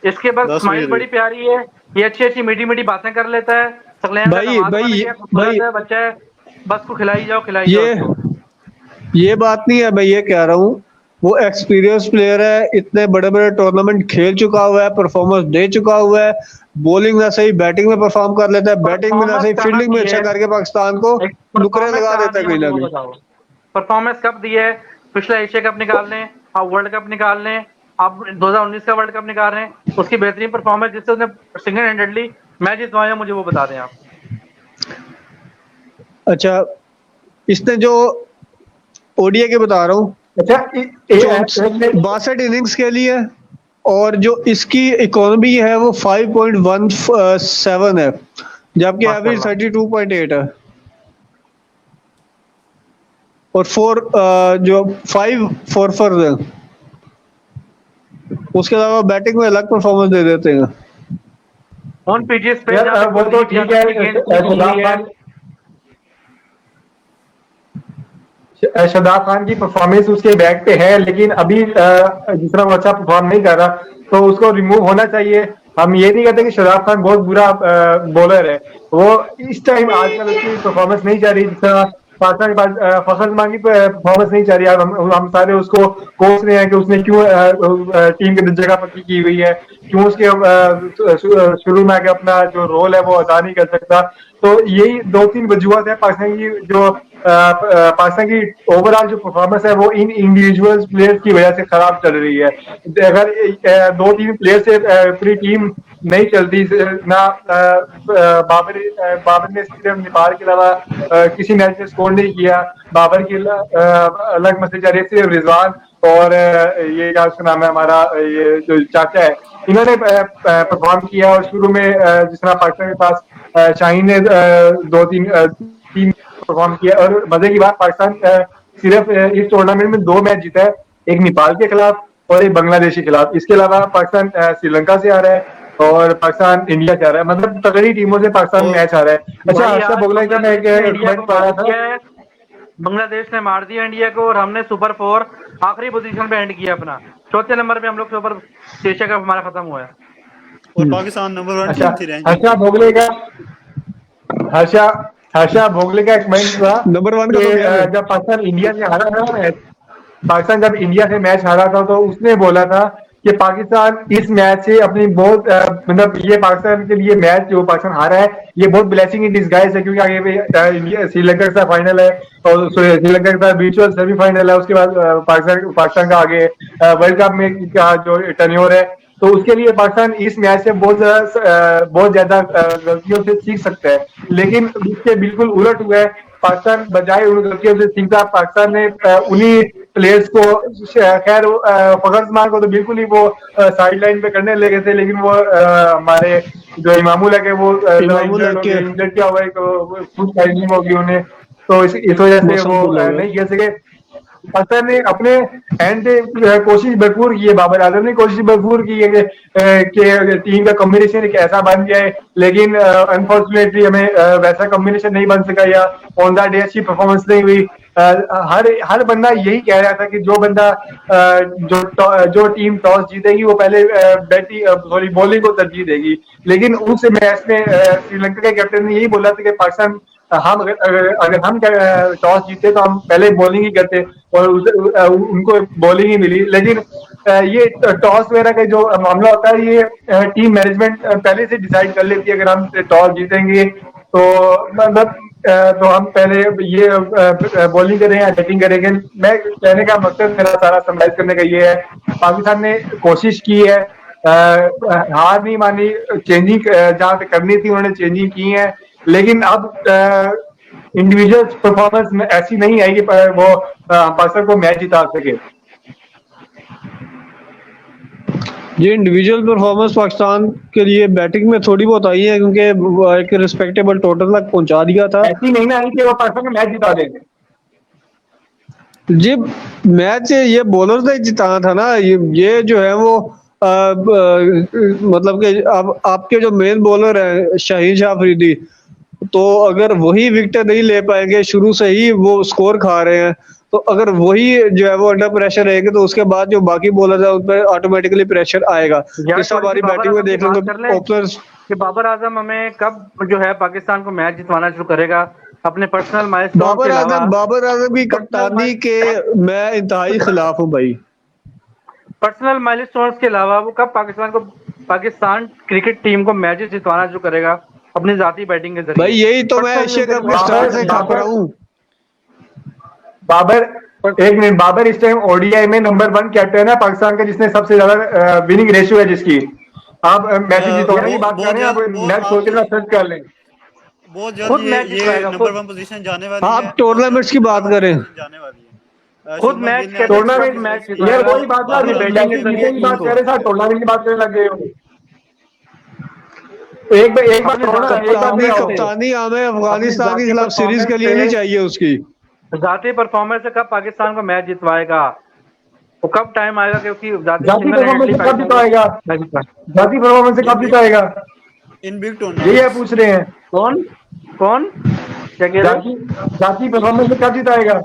इसके बाद 10 स्माइल बजे बड़ी प्यारी है, ये अच्छी अच्छी मीठी मीठी बातें कर लेता है, सकलैन का भाई दामाद बन भाई गया, खूबसूरत है, बच्चा है, बस को खिलाई जाओ उसको। ये बात नहीं है, मैं ये कह रहा हूँ वो एक्सपीरियंस प्लेयर है, इतने बड़े बड़े टूर्नामेंट खेल चुका हुआ है, परफॉर्मेंस दे चुका हुआ है। बॉलिंग ना सही बैटिंग में परफॉर्म कर लेता है, बैटिंग में ना सही फील्डिंग में अच्छा करके पाकिस्तान को नुकरे लगा देता है कहीं ना कहीं। परफॉर्मेंस कब दी है? पिछला एशिया कप निकाल लें, आप वर्ल्ड कप निकाल लें, आप 2019 का वर्ल्ड कप निकाल रहे हैं, उसकी बेहतरीन परफॉर्मेंस जिससे उसने सिंगल हैंडेडली मैच जितवाया, मुझे वो बता दें आप। अच्छा, इसने जो ओडीआई के बता रहा हूँ, अच्छा 62 इनिंग्स के लिए, और जो इसकी इकोनॉमी है वो 5.17 है, जबकि एवरेज 32.8 है। और 5 4 है। उसके अलावा बैटिंग में अलग परफॉर्मेंस दे देते हैं। ऑन पिचेस पे वो तो ठीक है, शदाब खान की परफॉर्मेंस उसके बैक पे है, लेकिन अभी जिस तरह वो अच्छा परफॉर्म नहीं कर रहा, तो उसको रिमूव होना चाहिए। हम ये नहीं कहते कि शादाब खान बहुत बुरा बॉलर है, वो इस टाइम आजकल उसकी परफॉर्मेंस नहीं जा रही जिस तरह पाकिस्तान के पास फखर जमान की परफॉर्मेंस नहीं जा रही। हम सारे उसको कोस रहे हैं कि उसने क्यों टीम की जगह पक्की की हुई है, क्यों उसके शुरू में आके अपना जो रोल है वो अदा नहीं कर सकता। तो यही 2-3 वजूहत है पाकिस्तान की जो पाकिस्तान की ओवरऑल जो परफॉर्मेंस है वो इन इंडिविजुअल प्लेयर्स की वजह से खराब चल रही है। अगर 2-3 प्लेयर से पूरी टीम नहीं चलती ना, बाबर ने सिर्फ नेपाल के अलावा किसी मैच में स्कोर नहीं किया। बाबर की अलग मसले जा रहे थे, रिजवान और ये क्या उसका नाम है हमारा ये जो चाचा है, इन्होंने परफॉर्म किया। और शुरू में जिस तरह पाकिस्तान के पास शाहीन ने 2-3 परफॉर्म किया। और मजे की बात, पाकिस्तान सिर्फ इस टूर्नामेंट में 2 मैच जीता है, एक नेपाल के खिलाफ और एक बांग्लादेश के खिलाफ। इसके अलावा पाकिस्तान श्रीलंका से आ रहा है और पाकिस्तान इंडिया से आ रहा है, मतलब तगड़ी टीमों से पाकिस्तान मैच आ रहा है। अच्छा, भाई हर्षा आज बोगला का मैं एक इंडिया कमेंट को पढ़ रहा मार दिया था। है, बांग्लादेश ने मार दिया इंडिया को और हमने सुपर 4 आखिरी पोजीशन पे एंड किया अपना। चौथे नंबर पे हम लोग सुपर एशिया कप हमारा खत्म हुआ है। और पाकिस्तान नंबर 1 अच्छा, टीम थी रैंकिंग हर्षा भोगले का हर्षा हर्षा भोगले का एक कमेंट था नंबर 1 का कि तो क्या है? जब पाकिस्तान इंडिया से हारा था मैच, पाकिस्तान जब इंडिया से मैच हारा था तो उसने बोला था कि पाकिस्तान इस मैच से अपनी बहुत मतलब ये पाकिस्तान के लिए मैच जो पाकिस्तान हारा है ये बहुत ब्लेसिंग इन डिस्गाइज है, क्योंकि आगे भी इंडिया श्रीलंका के साथ फाइनल है और श्रीलंका के साथ वर्चुअल सेमीफाइनल है। उसके बाद पाकिस्तान का आगे वर्ल्ड कप में का जो टर्नओवर है, तो उसके लिए पाकिस्तान इस मैच से बहुत ज्यादा गलतियों से सीख सकता है। लेकिन इसके बिल्कुल उलट हुआ है, पाकिस्तान बजाय उन गलतियों से सीखा, पाकिस्तान ने उन्हीं प्लेयर्स को, खैर फखर जमान को तो बिल्कुल ही वो साइड लाइन पे करने लगे थे, लेकिन वो हमारे जो इमामुल है वो इंजर्ड क्या हुआ है, खुद साइडलिंग होगी उन्हें, तो इस वजह से वो नहीं खेल सके। पाकिस्तान ने अपने एंड कोशिश भरपूर की है, बाबर आजम ने कोशिश भरपूर की है कि टीम का कॉम्बिनेशन एक ऐसा बन जाए, लेकिन अनफॉर्चुनेटली हमें वैसा कॉम्बिनेशन नहीं बन सका या ऑन द डे अच्छी परफॉर्मेंस नहीं हुई। हर बंदा यही कह रहा था कि जो बंदा जो टीम टॉस जीतेगी वो पहले बैटिंग बॉलिंग को तरजीह देगी, लेकिन उस मैच में श्रीलंका के कैप्टन ने यही बोला था कि पाकिस्तान हम अगर हम टॉस जीते तो हम पहले बॉलिंग ही करते और उनको बॉलिंग ही मिली। लेकिन ये टॉस वगैरह का जो मामला होता है ये टीम मैनेजमेंट पहले से डिसाइड कर लेती है। अगर हम टॉस जीतेंगे तो मतलब तो हम पहले ये बॉलिंग करें या बैटिंग करेंगे। मैं कहने का मकसद मेरा सारा समराइज करने का ये है, पाकिस्तान ने कोशिश की है, हार नहीं मानी, चेंजिंग जहाँ पे करनी थी उन्होंने चेंजिंग की है, लेकिन अब इंडिविजुअल परफॉर्मेंस में ऐसी नहीं है कि वो पाकिस्तान को मैच जिता सके। ये इंडिविजुअल परफॉर्मेंस पाकिस्तान के लिए बैटिंग में थोड़ी बहुत आई है, क्योंकि एक रिस्पेक्टेबल टोटल तक पहुंचा दिया था। ऐसी नहीं ना आई कि वो पाकिस्तान को मैच जिता देंगे। जी मैच ये बॉलर ने जिताना था ना, ये जो है वो मतलब कि अब आपके जो मेन बॉलर है शाहीन शाह अफरीदी, तो अगर वही विकेट नहीं ले पाएंगे, शुरू से ही वो स्कोर खा रहे हैं, तो अगर वही जो है वो अंडर प्रेशर रहेंगे तो उसके बाद जो बाकी बॉलर है उन पर ऑटोमेटिकली प्रेशर आएगा। इस हमारी बैटिंग में देख लेंगे ओपनर्स कि बाबर आजम हमें कब जो है पाकिस्तान को मैच जितवाना शुरू करेगा अपने पर्सनल माइलस्टोन के अलावा। बाबर आजम की कप्तानी के मैं इंतहाई खिलाफ हूँ भाई। पर्सनल माइलस्टोन्स के अलावा वो कब पाकिस्तान क्रिकेट टीम को मैचेस जितवाना शुरू करेगा अपनी जाती बैटिंग के जरिए। भाई यही तो मैं एशिया कप के स्टार्ट से खा रहा हूँ। बाबर एक मिनट, बाबर इस टाइम ओडीआई में नंबर 1 कैप्टन है पाकिस्तान का, जिसने सबसे ज्यादा विनिंग रेशियो है जिसकी। आप मैच जितवाने की बात कर रहे हैं, आप मैच सोच रहे सर्च कर लें। बहुत जल्द ये नंबर 1 पोजीशन जाने वाली है। आप टूर्नामेंट्स की बात करें, जाने वाली है खुद मैच टूर्नामेंट यार वही बात ना, बैटिंग की बात कर रहे हैं, टूर्नामेंट की बात करने लग गए हो। एक बात कप्तानी हमें अफगानिस्तान के खिलाफ सीरीज के लिए नहीं चाहिए उसकी। जाती परफॉर्मेंस से कब पाकिस्तान को मैच जितवाएगा, वो कब टाइम आएगा, क्योंकि जाती परफॉर्मेंस से कब जिताएगा, जाती परफॉर्मेंस से कब जिताएगा, इन बिग टूर्नामेंट ये पूछ रहे हैं। कौन क्या कह रहे हैं? जाती परफॉर्मेंस से कब जिताएगा?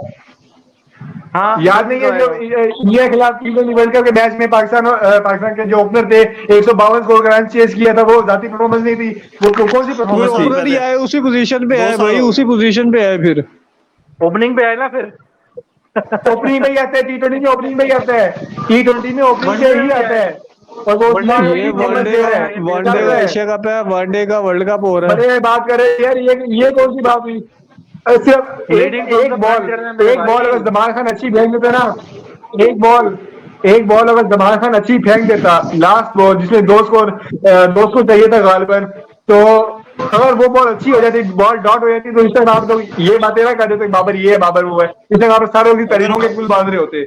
हाँ याद नहीं है जो इंडिया के खिलाफ T20 वर्ल्ड कप के मैच में पाकिस्तान के जो ओपनर थे 152 स्कोर का रन चेस किया था, वो जाती परफॉर्मेंस नहीं थी, वो कौन सी वो परफॉर्मेंस थी? ओपनर ही आए, उसी पोजीशन पे 2 है साल भाई, हो उसी पोजीशन पे है फिर। ओपनिंग पे आए ना फिर। ओपनिंग में ही आता है, T20 में ओपनिंग में ही आता है, T20 में ओपनिंग वनडे पे में ही भी आता आए। है। और वो वनडे उस्मान में ये की फेमस वनडे प्लेयर का, है, वनडे क्या का है? एशिया कप है, वनडे का वर्ल्ड कप हो रहा है। बड़े बात कर रहे हैं यार, ये कौन सी बात हुई? सिर्फ लीडिंग फ्रॉम द फ्रंट कर रहे हैं मेरे एक बॉल भाई। अगर जमान खान अच्छी फेंक देता ना, एक बॉल अगर जमान खान अच्छी फेंक देता, लास्ट बॉल जिसमें 2 स्कोर चाहिए था गालिबन, तो अगर वो बॉल अच्छी हो जाती, बॉल डॉट हो जाती, तो इस तरह आप लोग ये बातें ना कर देते बाबर ये है बाबर वो है, इस तरह आप सारे लोग तारीफों के पुल बांध रहे होते।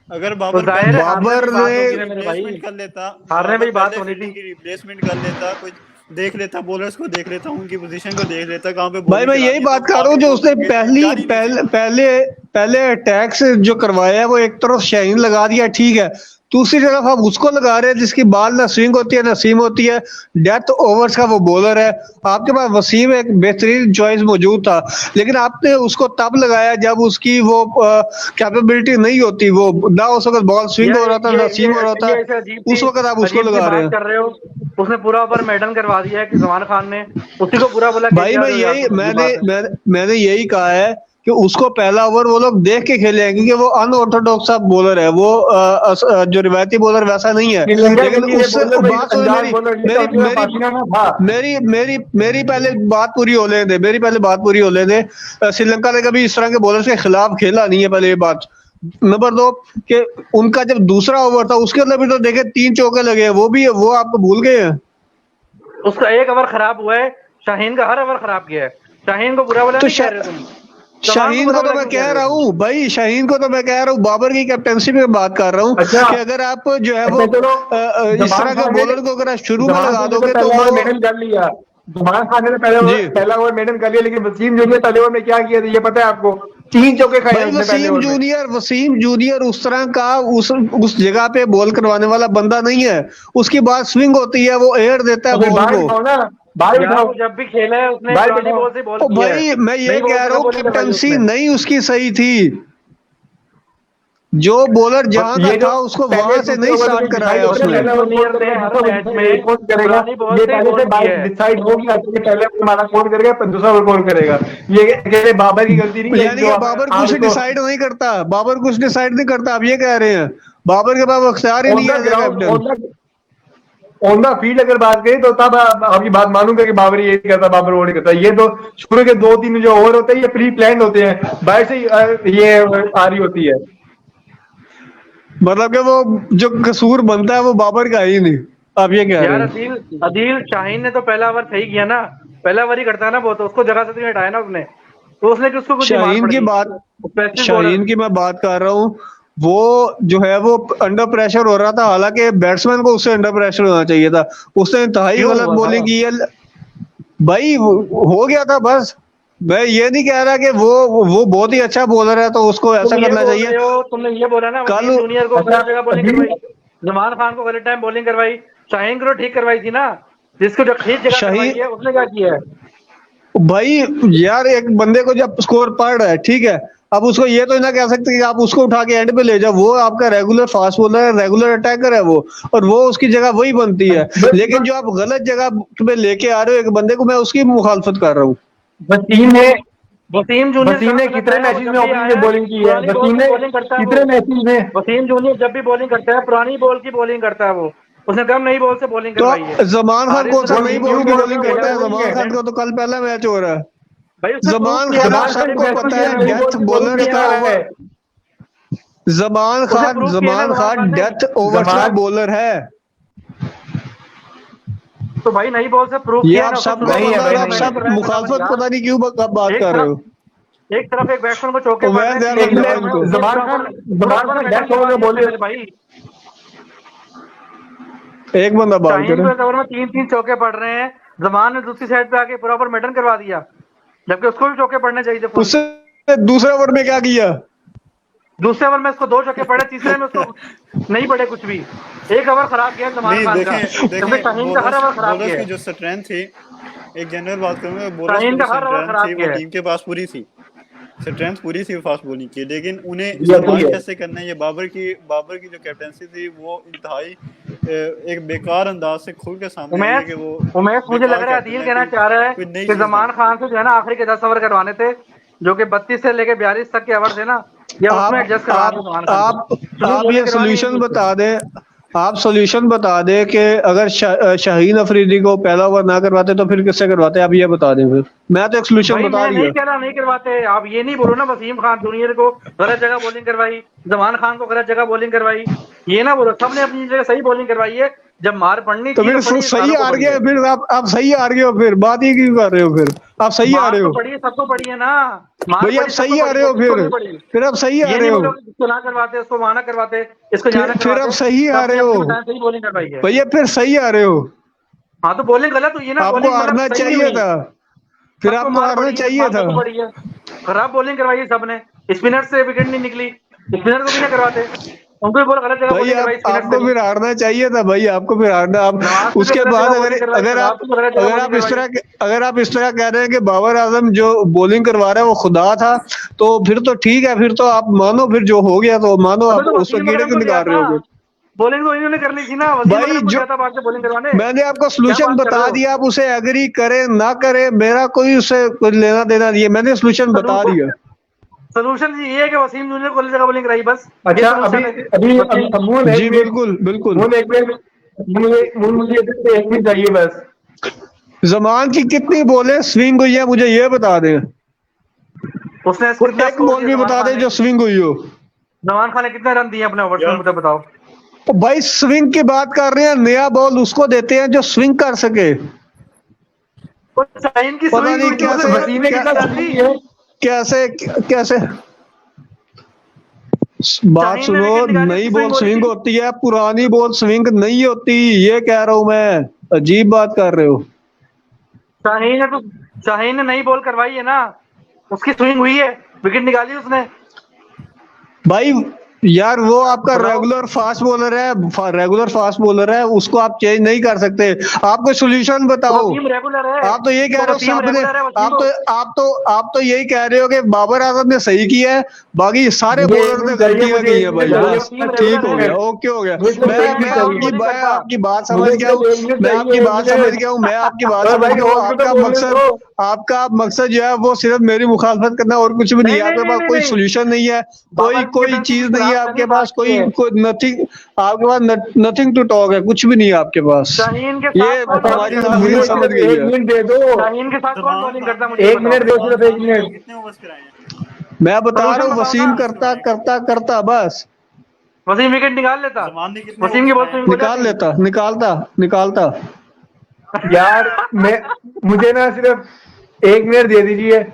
अगर तो बाबर जाहिर है हारने में बाबर ही बात ने होगी ना मेरे भाई, रिप्लेसमेंट कर लेता, हारने में बाबर ही बात पहले होनी फील्डिंग थी। की रिप्लेसमेंट कर लेता, कुछ देख लेता, बॉलर्स को देख लेता, उनकी पोजीशन को देख लेता, कहाँ पे भाई बॉलिंग मैं करानी यही है, तो बात कर रहा हूँ, आगे जो वो उसने एंगेजमेंट पहली कर ही नहीं पहले सकता। पहले पहले अटैक्स जो करवाया है वो एक तरफ शाहीन लगा दिया, ठीक है, दूसरी तरफ आप उसको लगा रहे हैं जिसकी बाल ना स्विंग होती है ना सीम होती है, डेथ ओवर्स का वो बॉलर है। आपके पास वसीम एक बेहतरीन चॉइस मौजूद था, लेकिन आपने उसको तब लगाया जब उसकी वो कैपेबिलिटी नहीं होती, वो ना उस वक्त बॉल स्विंग ये हो रहा था ना सीम हो रहा था, ये ऐसे उस वक्त आप उसको अजीब सी लगा रहे बात हैं। कर रहे हो। उसने पूरा ओवर मेडन करवा दिया है कि जमान खान ने, उसी को बुरा भला कह भाई जा मैं रहे हो यार, यही तुम अजीब बात है। मैंने यही कहा है कि उसको पहला ओवर वो लोग देख के खेले हैं, क्योंकि वो अनऑर्थोडॉक्स बॉलर है, वो जो रिवायती बॉलर वैसा नहीं है। श्रीलंका के लेकिन लिए उससे बॉलर में बात सुनो अंदाज मेरी बॉलर ये मेरी तो मेरी पासीना ना था। मेरी मेरी मेरी पहले बात पूरी होने दे, मेरी पहले बात पूरी होने दे। श्रीलंका ने कभी इस तरह के बॉलर्स के खिलाफ खेला नहीं है, पहले ये बात। नंबर 2 कि उनका जब दूसरा ओवर था उसके अंदर भी तो देखे 3 चौके लगे हैं, वो आपको भूल गए हैं। उसका एक ओवर खराब हुआ है, शाहीन का हर ओवर खराब किया है। शाहीन को बुरा भला तो नहीं कह रहे हो तुम, जमान को शाहीन बुरा को तो भला मैं क्यों कह कह रहा रहे हो? हूँ भाई, शाहीन को तो मैं कह रहा हूँ, बाबर की कैप्टनसी में बात कर रहा हूँ अच्छा कि अगर आप जो है वो अच्छा चलो, इस जमान तरह के खान ने बॉलर को अगर आप शुरू में जमान लगा खान ने तो दोगे तो पहला ओवर वो मेडन कर लिया, जमान खान ने तो जी पहला ओवर मेडन कर लिया, लेकिन वसीम जो ने पहले ओवर में क्या किया था ये पता है आपको? 3 चौके खाए भाई, उसने पहले ओवर में। वसीम जूनियर उस तरह का उस जगह पे बॉल करवाने वाला बंदा नहीं है। उसकी बात स्विंग होती है, वो एयर देता है तो फिर बॉल बाहर को। बिठाओ ना, बाहर यार बिठाओ, वो जब भी खेला है उसने बाहर पुरानी बिठाओ। बॉल से बॉल ओ किया है, भाई मैं ये नई बॉल कह से रहा ना हूँ बॉलिंग करवाई कैप्टनसी उसने। नहीं उसकी सही थी, जो बॉलर जहां का ये जो था उसको पहले वहां से दूसरे नहीं ओवर स्टार्ट में डिसाइड कराया हो रहा है, उसने। पहला ओवर कौन जूनियर ने करेगा, हर दूसरा मैच ओवर में कौन करेगा, पुरानी बॉल ये से ही पहले बॉल से की बात है। डिसाइड हो गया कि पहले ओवर हमारा कौन करेगा, दूसरा ओवर कौन करेगा। ये अकेले बाबर की गलती नहीं है यानी जो कि बाबर आप कुछ इसको डिसाइड नहीं करता, बाबर कुछ डिसाइड नहीं करता, आप ये कह रहे हैं बाबर के पास अख्तियार ही ऑन नहीं द है as a ground captain. On the field अगर बात करें तो तब आपकी बात मानूंगा कि बाबर ये नहीं करता, बाबर वो नहीं करता। ये तो शुरू के 2-3 जो ओवर होते हैं ये प्री प्लान होते हैं, बाहर से ये आ रही होती है। मतलब कि वो जो कसूर बनता है वो बाबर का ही नहीं, आप ये कह रहे यार हैं। अदील शाहीन ने तो पहला ओवर सही किया ना, पहला ओवर ही करता है ना वो, तो उसको जगह से तो हटाया ना उसने, तो उसने कि उसको कुछ मार शाहीन पड़ की गई। बात पैसिव बॉलर। शाहीन की मैं बात कर रहा हूँ, वो जो है वो अंडर प्रेशर हो रहा था, हालांकि बैट्समैन को उससे अंडर प्रेशर होना चाहिए था, उसने इंतहाई क्यों गलत हुआ था? बॉलिंग की है भाई, हो गया था बस। मैं ये नहीं कह रहा कि वो बहुत ही अच्छा बॉलर है तो उसको ऐसा तुम ये करना बोल चाहिए। रहे हो, तुमने ये बोला ना कल वसीम जूनियर को अच्छा गलत जगह बॉलिंग अजीम, करवाई, जमान खान को गलत टाइम बॉलिंग करवाई, शाहीन को तो ठीक करवाई थी ना, जिसको जो ठीक जगह करवाई शाहीन है उसने क्या किया है? भाई यार, एक बंदे को जब स्कोर पड़ रहा है ठीक है, अब उसको ये तो ना कह सकते कि आप उसको उठा के एंड पे ले जाओ, वो आपका रेगुलर फास्ट बॉलर है, रेगुलर अटैकर है वो, और वो उसकी जगह वही बनती है। लेकिन जो आप गलत जगह पे लेके आ रहे हो एक बंदे को, मैं उसकी मुखालफत कर रहा हूँ। वसीम ने वसीम जूनियर वसीम कहाँ ने गलत कितने आया? वो मैचेस जब में भी ओपनिंग आया में है बॉलिंग की है, पुरानी बॉल वसीम की ने बॉलिंग करता है कितने वो। मैचेस में? वसीम जूनियर जब भी बॉलिंग करता है पुरानी बॉल की बॉलिंग करता है वो, उसने कम नई बॉल से बॉलिंग करवाई है। तो जमान खान हारिस कौन सा रशीद नई को बॉल न्यू की किया बॉलिंग उसने करता बॉलर है? गलत। नहीं जमान है। खान का तो कल पहला मैच हो रहा है। भाई उसने प्रूव जमान किया खान ना, आप जमान खान सबको वैसे पता ही है नई बॉल डेथ की बॉलिंग बॉलर करता का। है। उसे प्रूव किया ना जमान जमान खान ने। डेथ ओवर्स का जमान बॉलर है, तो भाई नई बॉल से प्रूव ये किया आप ना, उसे सबको शुरू नहीं है पता, में और भाई, आप नहीं मैंने सब है। कराया फटाफट मुखालफत यार। पता नहीं क्यों बात एक कर रहे हो। तरफ एक बैट्समैन को चौके पड़ उमैर रहे ध्यान हैं, एक रखना दूसरे है में इनको। जमान खान डेथ ओवर में बोले मेरे भाई। एक बंदा बात शाहीन करे। को इस ओवर में 3-3 चौके पड़ रहे हैं, जमान ने दूसरी साइड पे आके प्रॉपर मेडन करवा दिया, जबकि उसको भी चौके पड़ने चाहिए थे फुल। उससे दूसरे ओवर में क्या किया? दूसरे ओवर में उसको 2 चौके पड़े, तीसरे में उसको नहीं पड़े कुछ भी। एक ओवर खराब किया जमान नहीं, खान का, देखें जबकि शाहीन का हर ओवर खराब बॉलर्स किया की है। जो स्ट्रेंथ थी, एक जनरल बात करूंगा, बॉलर्स की शाहीन जो का हर ओवर स्ट्रेंथ खराब थी वो किया है। टीम के पास पूरी थी। स्ट्रेंथ पूरी थी फास्ट बॉलिंग की, लेकिन उन्हें जी, इस्तेमाल बिल्कुल। कैसे करना है, ये बाबर की जो कैप्टनसी थी वो इंतहाई एक बेकार अंदाज से खुल के सामने आई है कि वो उमेश मुझे लग बेकार रहा है कैप्टन अदील है, कहना चाह रहा है कोई नई कि चीज जमान नहीं। खान से जो है ना आखिरी के 10 ओवर करवाने थे, जो कि 32 से लेके 42 तक के ओवर थे ना, या उसमें आप एडजस्ट करवाने थे जमान खान आप को। शुरू आप बॉलिंग ये करवानी है सोल्यूशन नहीं बता उसको। दें, आप सोल्यूशन बता दें कि अगर शाहीन अफरीदी को पहला ओवर ना करवाते तो फिर किससे करवाते, आप ये बता दें। फिर मैं तो एक सोल्यूशन भाई बता मैं नहीं दिया। कह रहा नहीं करवाते, आप ये नहीं बोलो ना वसीम खान जूनियर को गलत जगह बॉलिंग करवाई, जमान खान को गलत जगह बॉलिंग करवाई, ये ना बोलो, सबने अपनी जगह सही बॉलिंग करवाई है। जब मार पड़नी तो थी फिर तो पड़ी, सही खानों को हार पड़ी गए, है। फिर आप सही हार गए हो, फिर बात ही क्यों कर रहे हो, फिर आप सही आ मार रहे तो हो। पड़ी है, सबको पड़ी है ना, मार भैया आप पड़ी सबको सही आ पड़ी रहे है, हो, किसको नहीं फिर पड़ी। फिर आप सही आ ये रहे नहीं हो, बोलो कि इसको ना करवाते, उसको वहां ना करवाते, इसको यहाँ ना फिर आप करवाते, सही आ सबने रहे अपनी हो बताया सही बॉलिंग करवाई है। भैया, फिर सही आ रहे हो। हाँ तो बॉलिंग गलत हुई है ना, आपको बॉलिंग मतलब हारना सही नहीं चाहिए हुई। था, फिर सबको आपको मार हारना पड़ी है, चाहिए मार था। सबको पड़ी है, खराब बॉलिंग करवाई है सबने। स्पिनर से विकेट नहीं निकली, स्पिनर को भी ना करवाते, उनको भी बोला गलत जगह भाई बॉलिंग करवाई आप स्पिनर से आपको भी। फिर हारना चाहिए था भाई, आपको फिर हारना। आप नवाज से भी उसके गलत बाद जगह अगर बॉलिंग करवाई, अगर शहजाद आप से भी गलत जगह अगर बॉलिंग आप इस करवाई। तरह अगर आप इस तरह कह रहे हैं कि बाबर आजम जो बॉलिंग करवा रहा है वो खुदा था, तो फिर तो ठीक है, फिर तो आप मानो, फिर जो हो गया तो मानो, अबे आप तो उसको वसीम कीड़े अकरम क्यों को दिया निकाल रहे था, हो फिर। बॉलिंग तो इन्होंने करनी थी ना, वसीम भाई अकरम को जो दिया था बाद से बॉलिंग करवाने। मैंने आपको क्या सोल्यूशन बात कर रहे बता हो? दिया, आप उसे एग्री करे ना करे, मेरा कोई उससे कुछ लेना देना नहीं है, मैंने सोल्यूशन बता दिया। सोल्यूशन ये है कि वसीम जूनियर को गलत जगह बॉलिंग कराई, बस ये अच्छा, अभी सोल्यूशन है। अभी वसीम मून एक जी मिनट, बिल्कुल बिल्कुल। मून एक मिनट, मून मुझे एक मिनट चाहिए बस। जमान की कितनी बॉलें स्विंग हुई है, मुझे ये बता दें। उसने वो कितना एक स्कोर बॉल दिया भी जमान बता खान दे ने? जो स्विंग हुई हो। जमान खान ने कितने रन दिए अपने ओवर्स में, मुझे बताओ। तो भाई स्विंग की बात कर रहे हैं, नया बॉल उसको देते हैं जो स्विंग कर सके। वो शाहीन की पता स्विंग नहीं हुई थी, उसने कैसे वसीम ने कितना रन दी? कैसे कैसे बात शाहीन ने सुनो, विकेट निकाली, नई उसकी बॉल स्विंग हो रही स्विंग थी। होती है, पुरानी बॉल स्विंग नहीं होती, ये कह रहा हूं मैं। अजीब बात कर रहे हो शाहीन ने तो शाहीन ने नई बॉल करवाई है ना, उसकी स्विंग हुई है, विकेट निकाली उसने। भाई। यार वो आपका बताओ। रेगुलर फास्ट बॉलर है, रेगुलर फास्ट बॉलर है, उसको आप चेंज नहीं कर सकते। आपको सोल्यूशन तो बताओ। वसीम रेगुलर है, आप तो ये कह तो रहे हो वसीम सामने, रेगुलर है, वसीम आप को तो आप तो आप तो यही कह रहे हो कि बाबर आजम ने सही किया है, बाकी सारे मुझे एक बॉलर ने मिनट चाहिए, गलतियां मुझे की एक हैं मिनट भाई। तो चाहिए, बस वसीम ठीक रेगुलर हो है। गया, ओके हो गया। मुझे सिर्फ एक मैं मिनट आपकी चाहिए, आपकी बात समझ मुझे गया सिर्फ हूँ, एक मिनट मैं आपकी चाहिए, एक बात समझ मिनट। गया हूँ, मैं आपकी बात और समझ भाई गया हूँ। और को तो बोलने दो। आपका मकसद जो है वो सिर्फ मेरी मुखालफत करना, और कुछ भी नहीं नहीं है। नहीं आपके नहीं पास नहीं कोई नहीं, सोल्यूशन नहीं है, कोई बाबर की कोई कैप्टनसी चीज की नहीं है खिलाफ मैंने आपके बात पास, की है। कोई नथिंग आपके पास, नथिंग टू टॉक है, कुछ भी नहीं है आपके पास। शाहीन के ये साथ कौन अच्छा, बॉलिंग हमारी करता नाजरीन मुझे मुझे बताओ। समझ सिर्फ गई एक है। मिनट दे दो, शाहीन के साथ कौन जमान बॉलिंग खान करता मुझे ये एक बताओ। मिनट दो, जमान सिर्फ एक खान ने मिनट। कितने ओवर्स कराए हैं? मैं बता रहा सोल्यूशन हूँ, बताओ ना। वसीम करता करता करता बस वसीम विकेट निकाल लेता, जमान ने कितने वसीम ओवर्स की बॉल कराए स्विंग हैं? हो निकाल जाती। लेता, निकालता निकालता। यार मैं, मुझे ना सिर्फ एक मिनट दे दीजिए।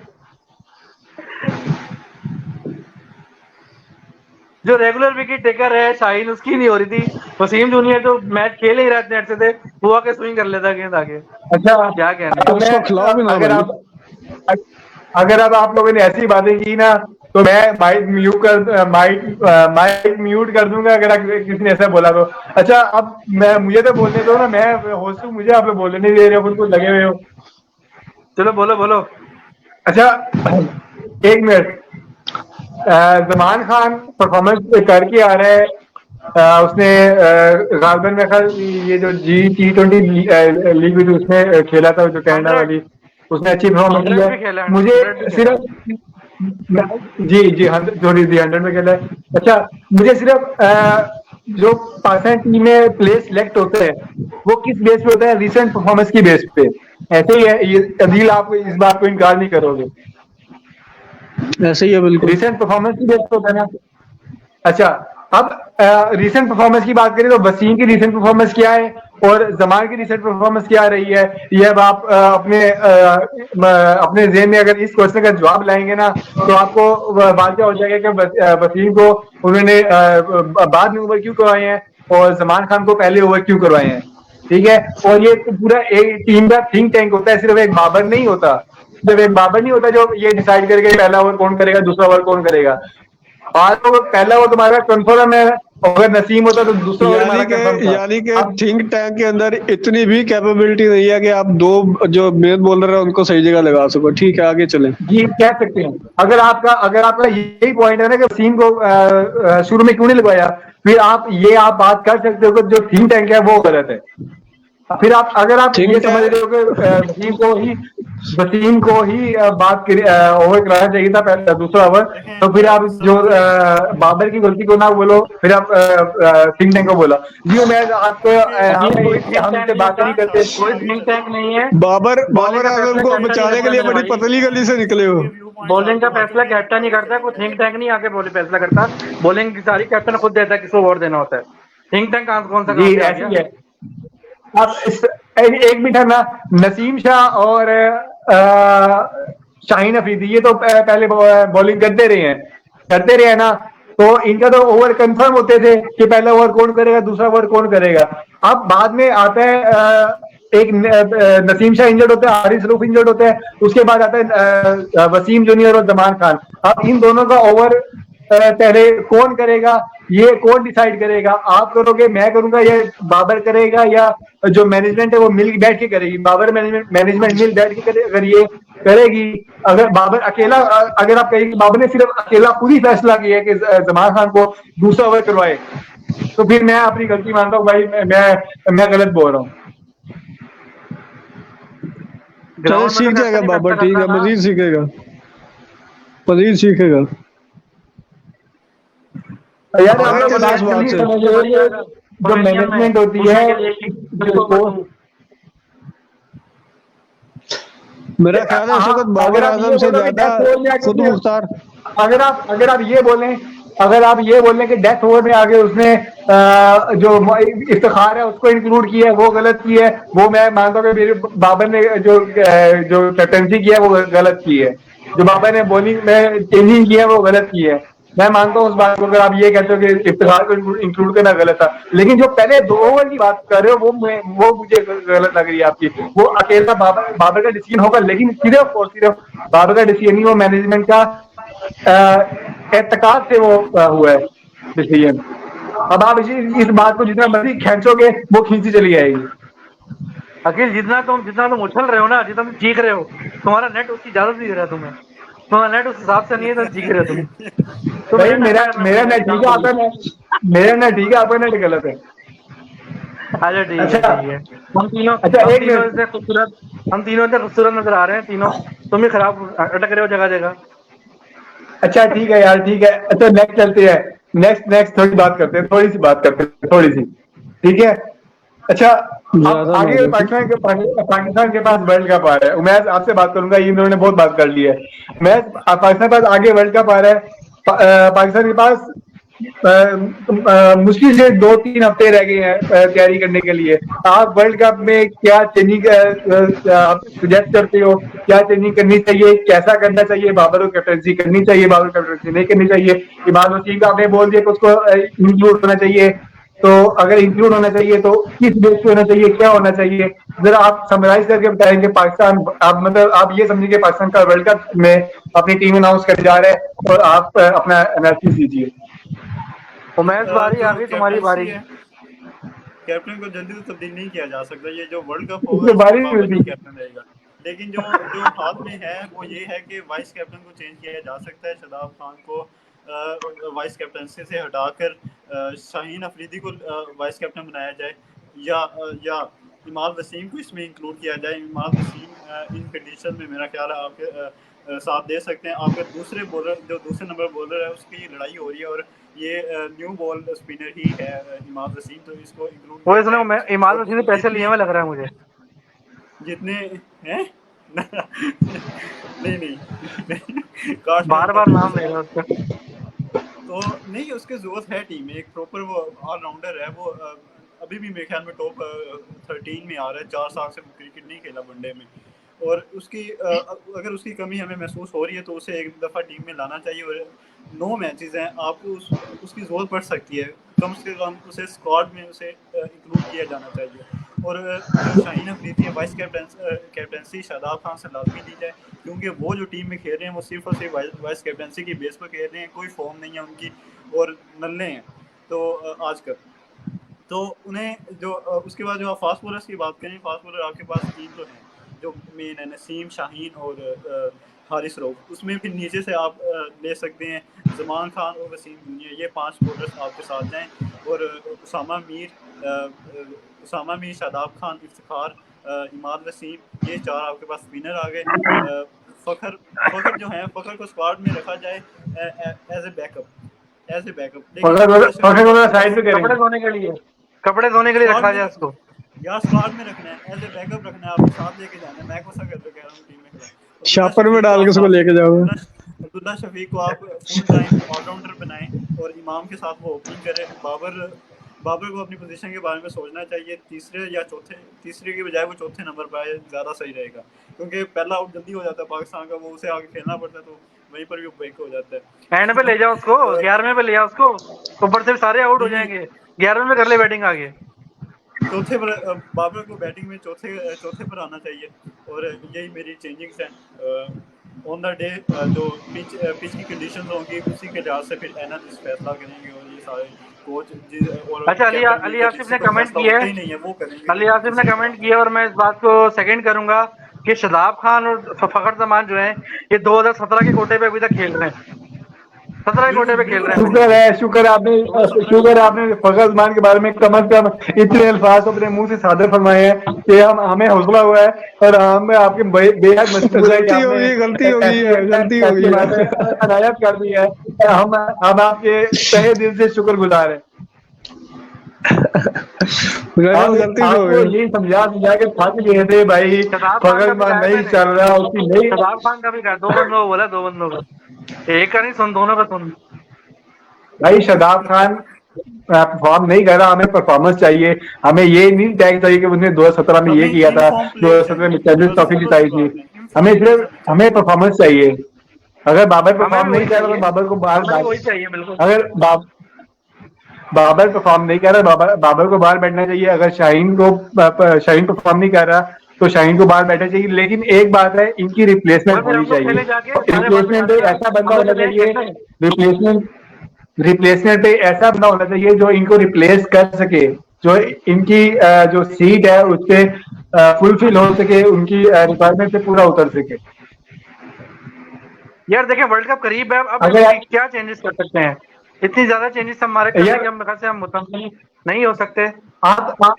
जो रेगुलर विकेट टेकर है शाहीन, उसकी नहीं हो रही थी। वसीम जूनियर जो मैच खेल ही रहे नेट से थे, वो आके स्विंग कर लेता गेंद आगे। अच्छा, क्या कहना तो है। मैं, उसको खिलाओ भी ना अगर भाई। आप अगर अब आप लोगों ने ऐसी बातें की ना, तो मैं माइक म्यूट कर दूंगा अगर किसी ने ऐसा बोला तो। अच्छा, अब मैं, मुझे तो बोलने दो ना, मैं होस्ट हूँ, मुझे आप लोग बोलने नहीं दे रहे हो, खुद को लगे हुए हो। चलो बोलो बोलो। अच्छा, एक मिनट। जमान खान परफॉर्मेंस करके आ रहा है। उसने गालबन में खैर ये जो G20 लीग भी थी उसमें खेला था, जो कनाडा 100 वाली, उसने अच्छी परफॉर्मेंस की 100 है। भी खेला है, मुझे 100 भी खेला है। सिर्फ, जी जी, 100 में खेला है। अच्छा, मुझे सिर्फ जो पाकिस्तान टीम में प्लेयर सिलेक्ट होते हैं वो किस बेस पे होता है? रिसेंट परफॉर्मेंस की बेस पे। ऐसे ही है ये अदील, आप इस बात को इनकार नहीं करोगे। ऐसे ही है बिल्कुल। रिसेंट परफॉर्मेंस की बेस पे होता है ना। अच्छा, अब रीसेंट परफॉर्मेंस की बात करें तो वसीम की रीसेंट परफॉर्मेंस क्या है और जमान की रीसेंट परफॉर्मेंस क्या रही है, ये अब आप अपने ज़हन में अगर इस क्वेश्चन का जवाब लाएंगे ना, तो आपको वाक़या हो जाएगा कि वसीम को उन्होंने बाद में ओवर क्यों करवाए हैं और जमान खान को पहले ओवर क्यों करवाए हैं। ठीक है, और ये पूरा एक टीम का थिंक टैंक होता है, सिर्फ एक बाबर नहीं होता। सिर्फ एक बाबर नहीं होता जो ये डिसाइड करके पहला ओवर कौन करेगा, दूसरा ओवर कौन करेगा। आज तो पहला ओवर तुम्हारा कंफर्म है, अगर नसीम होता तो दूसरा ओवर हमारा कंफर्म था। यानी कि अब थिंक टैंक के अंदर इतनी भी कैपेबिलिटी नहीं है कि आप दो जो मेन बॉलर है उनको सही जगह लगा सको। ठीक है, आगे चलें। जी कह सकते हैं, अगर आपका यही पॉइंट है ना कि वसीम को शुरू में क्यों नहीं लगवाया, फिर आप बात कर सकते हो कि जो थिंक टैंक है वो गलत है। फिर अगर आप Think ये समझ रहे हो कि वसीम को ही ओवर कराना चाहिए था पहले दूसरा ओवर, तो फिर आप जो बाबर की गलती को ना बोलो, फिर आप थिंक टैंक को बोला। जी मैं आपको ये कोई थिंक हम टैंक इनसे नहीं बात नहीं होता, करते। कोई थिंक टैंक नहीं है। बाबर बॉलिंग का आजम फैसला को कैप्टन ही बचाने के करता लिए है मेरे बड़ी भाई। पतली गली से निकले हो। बॉलिंग का फैसला कैप्टन ही करता है, कोई थिंक टैंक नहीं आके बॉलिंग फैसला करता। बॉलिंग की सारी कैप्टन खुद देता है किसको ओवर देना होता है। थिंक टैंक कौन सा जी कहाँ से आ ऐसी गया। है। अब एक मिनट है ना, नसीम शाह और शाहीन अफरीदी ये तो पहले बॉलिंग करते रहे हैं ना, तो इनका तो ओवर कंफर्म होते थे कि पहला ओवर कौन करेगा, दूसरा ओवर कौन करेगा। अब बाद में आता है नसीम शाह इंजर्ड होता है, हारिस रऊफ इंजर्ड होता है, उसके बाद आता है वसीम जूनियर और जमान खान। अब इन दोनों का ओवर पहले कौन करेगा, ये कौन डिसाइड करेगा? आप करोगे, मैं करूंगा, या बाबर करेगा, या जो मैनेजमेंट है वो मिल बैठ के करेगी? बाबर मैनेजमेंट मिल बैठ के अगर ये करेगी, अगर बाबर अकेला, अगर आप कहेंगे बाबर ने सिर्फ अकेला खुद ही फैसला किया है कि जमान खान को दूसरा ओवर करवाए, तो फिर मैं अपनी गलती मानता हूँ भाई, मैं गलत बोल रहा हूँ। चले ग्राउंड में तो सीख जाएगा कैप्टन ही बाबर, फैसला ठीक करता है, है ना। मजीद सीखेगा, मजीद सीखेगा। यार आगे हमने चले बात इस बात नहीं से। समझ रहे हो कि जो मैनेजमेंट होती है, जो मेरा ख्याल है इस वक्त अगर बाबर आप आजम ये से बोलो कि ज्यादा डेथ ओवर में खुद आगे, मुख्तार। अगर आप ये बोलें कि डेथ ओवर में आगे उसने जो इफ्तिखार है उसको इंक्लूड किया है, वो गलत की है, वो मैं मानता हूँ कि मेरे बाबर ने जो कैप्टनसी की है वो गलत की है, जो बाबर ने बॉलिंग में चेंजिंग की है वो गलत की है। मैं मानता हूँ उस बात को, अगर आप ये कहते हो कि इफ्तिखार को इंक्लूड करना गलत था, लेकिन जो पहले 2 ओवर की बात कर रहे हो वो मुझे गलत लग रही है आपकी। वो अकेला बाबर का डिसीजन होगा, लेकिन सिर्फ और सिर्फ बाबर का डिसीजन ही, वो मैनेजमेंट का एतकाद से वो हुआ है डिसीजन। अब आप इस बात को जितना मर्जी खींचोगे वो खींची चली जाएगी। अखिल जितना तुम उछल रहे हो ना, जितना तुम चीख रहे हो, तुम्हारा नेट उसकी इजाजत नहीं दे रहा तुम्हें। तुम्हारा नेट उस हिसाब से नहीं है, तुम चीख रहे हो। तुम्हें भाई नेट मेरा अच्छा करना मेरा पड़ेगा नेट ठीक है, एग्जाम के आपका लिए। नेट मेरा नेट ठीक है, आपका नेट गलत है। अच्छा ठीक है अच्छा ठीक है। हम तीनों अच्छा हम एक तीनों मिनट, इतने खूबसूरत हम तीनों इतने खूबसूरत नजर आ रहे हैं तीनों। तुम ही खराब अटक रहे हो जगह जगह। अच्छा ठीक है यार, ठीक है। अच्छा नेक्स्ट चलते हैं, नेक्स्ट नेक्स्ट थोड़ी बात करते हैं, थोड़ी सी बात करते हैं, थोड़ी सी, ठीक है। अच्छा अब ज्यादा ना आगे देखो। पाकिस्तान के पास वर्ल्ड कप आ रहा है, मैं आपसे बात करूंगा, इन दोनों ने बहुत बात कर ली है। मैं पाकिस्तान के पास आगे वर्ल्ड कप आ रहा है, पाकिस्तान के पास मुश्किल से 2-3 हफ्ते रह गए हैं तैयारी करने के लिए। आप वर्ल्ड कप में क्या चेंजिंग सुजेस्ट करते हो, क्या चेंजिंग करनी चाहिए, कैसा करना चाहिए? बाबर को कैप्टनसी करनी चाहिए, बाबर को कैप्टनसी नहीं करनी चाहिए? इमाद वसीम का आपने बोल दिया कि उसको इंक्लूड होना चाहिए, तो अगर इंक्लूड होना चाहिए तो किस बेस पे होना चाहिए, क्या होना चाहिए? जरा आप समराइज करके बताएंगे। पाकिस्तान, आप मतलब आप ये समझिए पाकिस्तान का वर्ल्ड कप में अपनी टीम अनाउंस करने जा रहे हैं, और आप अपना एनालिसिस दीजिए। उमेश बारी आ जो गई, तुम्हारी कैप्टनसी बारी। है, कैप्टन को जल्दी तो तब्दील नहीं किया जा सकता। ये जो वर्ल्ड कप होगा इसमें इसमें बारी नहीं बाबर ही मिलती। कैप्टन रहेगा। लेकिन जो जो हाथ में है वो ये है कि वाइस कैप्टन को चेंज किया जा सकता है। शादाब खान को वाइस कैप्टनसी से हटाकर शाहीन अफरीदी को वाइस कैप्टन बनाया जाए, या इमाद वसीम को इसमें इंक्लूड किया जाए। इमाद वसीम इन कंडीशन में मेरा ख्याल है आपके साथ दे सकते हैं। आपके दूसरे बॉलर, जो दूसरे नंबर बॉलर है, उसकी लड़ाई हो रही है, और ये न्यू बॉल स्पिनर ही है इमाद वसीम, तो इसको इंक्लूड वो किया इसने जाए। इमाद और वसीम से पैसे लिए हुए लग रहा है मुझे। जितने हैं नहीं नहीं काश मैं बार उनका बार भी हो नाम ले रहे सकता। हो उसका। तो नहीं, उसकी जरूरत है टीम में एक प्रॉपर, वो ऑलराउंडर है वो। अभी भी मेरे ख्याल में टॉप 13 में आ रहा है। 4 साल से वो क्रिकेट नहीं खेला वनडे में, और उसकी अगर उसकी कमी हमें महसूस हो रही है तो उसे एक दफ़ा टीम में लाना चाहिए। और 9 मैचेस हैं, आपको उसकी ज़रूरत पड़ सकती है। कम से कम उसे स्क्वाड में उसे इंक्लूड किया जाना चाहिए। और जो शाहीन अफरीदी है, वाइस कैप्टनसी शादाब खान से लाजमी दी जाए, क्योंकि वो जो टीम में खेल रहे हैं वो सिर्फ और सिर्फ वाइस कैप्टनसी की बेस पर खेल रहे हैं। कोई फॉर्म नहीं है उनकी, और नल्ले हैं। तो आजकल तो उन्हें जो उसके बाद जो आप फास्ट बॉलर्स की बात करें, फास्ट बॉलर आपके पास 3 तो हैं जो मेन है, नसीम, शाहीन और हारिस रऊफ। उसमें फिर नीचे से आप ले सकते हैं ज़मान खान और वसीम जूनियर, ये 5 बॉलर्स आपके साथ जाएँ। और उसामा मीर, शादाब खान, इफ्तिखार, इमाद वसीम, ये 4 आपके पास स्पिनर आ गए। फ़खर जो है, फ़खर को स्क्वाड में रखा जाए एज ए बैकअप, लेकिन अब्दुल्ला शफीक फखर को को आपके साइड पास पे कपड़े करें। धोने के लिए, कपड़े धोने के लिए स्क्वाड रखा में जाए उसको। यार स्क्वाड में रखना है, एज ए बैकअप रखना है, आपको साथ लेके जाना है। मैं कौन सा कर कह रहा हूँ टीम में खिलाओ। अब्दुल्ला शापर में शफीक को डाल आप के उसको साथ लेके जाओगे। अब्दुल्ला शफीक को आप फुल टाइम ऑलराउंडर बनाएं और इमाम के साथ वो ओपनिंग करे। बाबर को अपनी पोजीशन के बारे में सोचना चाहिए, तीसरे के बजाय वो चौथे नंबर पर आए, ज़्यादा सही रहेगा, क्योंकि पहला आउट जल्दी हो जाता है पाकिस्तान का, वो उसे आगे खेलना पड़ता है, तो वहीं पर भी ब्रेक हो जाता है। एंड पे ले जाओ उसको, 11वें पे ले जाओ उसको, ऊपर से भी सारे आउट हो नहीं, जाएंगे। 11वें में कर ले बैटिंग आगे। चौथे पर बाबर को बैटिंग में चौथे पर आना चाहिए, और यही मेरी चेंजिंग्स हैं। ऑन द डे जो पिच की कंडीशंस होंगी उसी के लिहाज से फिर एनालिस्ट फैसला करेंगे, और ये सारे कोच और अच्छा, कैप्टन अली विकेट आसिफ जिससे ने कोई कमेंट फैसला किया होता है, ही नहीं है वो करेंगे अली आसिफ ने जिससे कमेंट किया, और मैं इस बात को सेकंड करूंगा कि शादाब खान और फखर जमान जो है ये 2017 के कोटे पे अभी तक खेल रहे हैं, 17 के कोटे बिल्कुल पे खेल बिल्कुल रहे हैं ऐसे अभी ही है। शुक्र तो आपने फखर उस्मान के बारे में कम अज कम इतने अल्फाज अपने मुंह से सादर फरमाए हैं कि हमें हौसला हुआ है, और हम आपके बेहद मशहूर है कि आपने गलती होगी ऐसी है। बातें अनायत कर दी है। हम आपके तहे दिल से शुक्रगुजार हैं। गलती से हो आपको गई। यही समझा के थक गए थे भाई, शादाब खान फखर का भी उस्मान कहा है नहीं मैंने, चल रहा, उसकी नहीं। शादाब खान का भी कहा, 2 बंदों को बोला, 2 बंदों का, एक का नहीं सुन, दोनों का सुन। भाई शादाब खान परफॉर्म नहीं कर रहा, हमें परफॉर्मेंस चाहिए। हमें ये नहीं टैग चाहिए कि उसने 2017 में ये हमें किया था, इनफॉर्म प्लेयर 2017 में चाहिए, चैंपियंस बस ट्रॉफी सिंपल सी जिताई थी। बात है, हमें इनफॉर्म प्लेयर्स सिर्फ हमें हमें चाहिए। परफॉर्मेंस चाहिए। अगर बाबर हमें भी परफॉर्म नहीं वही कर रहा तो चाहिए, बाबर को बाहर हमें भी वही चाहिए बिल्कुल। अगर बाबर परफॉर्म नहीं कर रहा, बाबर को बाहर बैठना चाहिए। अगर शाहीन परफॉर्म नहीं कर रहा तो शाहीन को बाहर बैठना चाहिए। लेकिन एक बात है, इनकी रिप्लेसमेंट और फिर होनी हम लोग चाहिए। खेले जाके सारे बाद में रिप्लेसमेंट पे डालेगा, ऐसा बंदा हम लोग होना चले चाहिए, खेलने। रिप्लेसमेंट पे ऐसा बंदा होना चाहिए जो इनको रिप्लेस कर सके, जो इनकी जो सीट है उससे फुलफिल हो सके, उनकी रिक्वायरमेंट से पूरा उतर सके। यार देखें, वर्ल्ड कप करीब है, अब अगर क्या चेंजेस कर सकते हैं? इतनी ज्यादा चेंजेस हमारे करने यार के हम ख्याल से हम मुतमकिन नहीं हो सकते। आप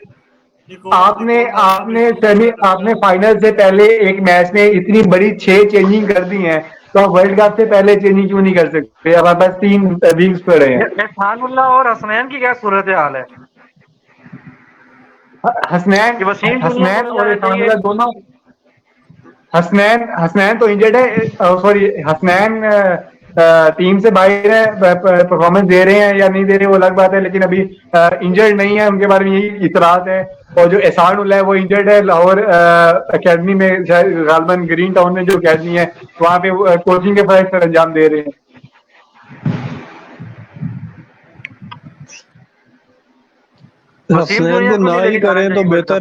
एक और बात मैं आपने बिल्कुल एड करना आपने चाहूँगा। फाइनल से पहले एक मैच में इतनी बड़ी 6 चेंजिंग कर दी हैं, तो आप वर्ल्ड कप से पहले चेंजिंग क्यों नहीं कर सकते? अब हमारे पास 3 विंग्स पड़े हैं। एहसानुल्लाह और हसनैन की क्या सूरत हाल है हसनैन कि वसीम जूनियर को हसनैन नहीं और जाना चाहिए? इरफानुल्लाह दोनों। हसनैन तो इंजर्ड है, सॉरी हसनैन टीम से बाहर है, परफॉर्मेंस दे रहे हैं या नहीं दे रहे वो अलग बात है, लेकिन अभी इंजर्ड नहीं है, उनके बारे में यही इतराज है। और जो एहसान उल्लाह है वो इंजर्ड है, लाहौर अकेडमी में, गालबन ग्रीन टाउन में जो अकेडमी है वहाँ पे कोचिंग के फर्क सर अंजाम दे रहे हैं। वसीम हसनैन जूनियर को को ना नहीं ही लेके जाना करें तो चाहिए वर्ल्ड कप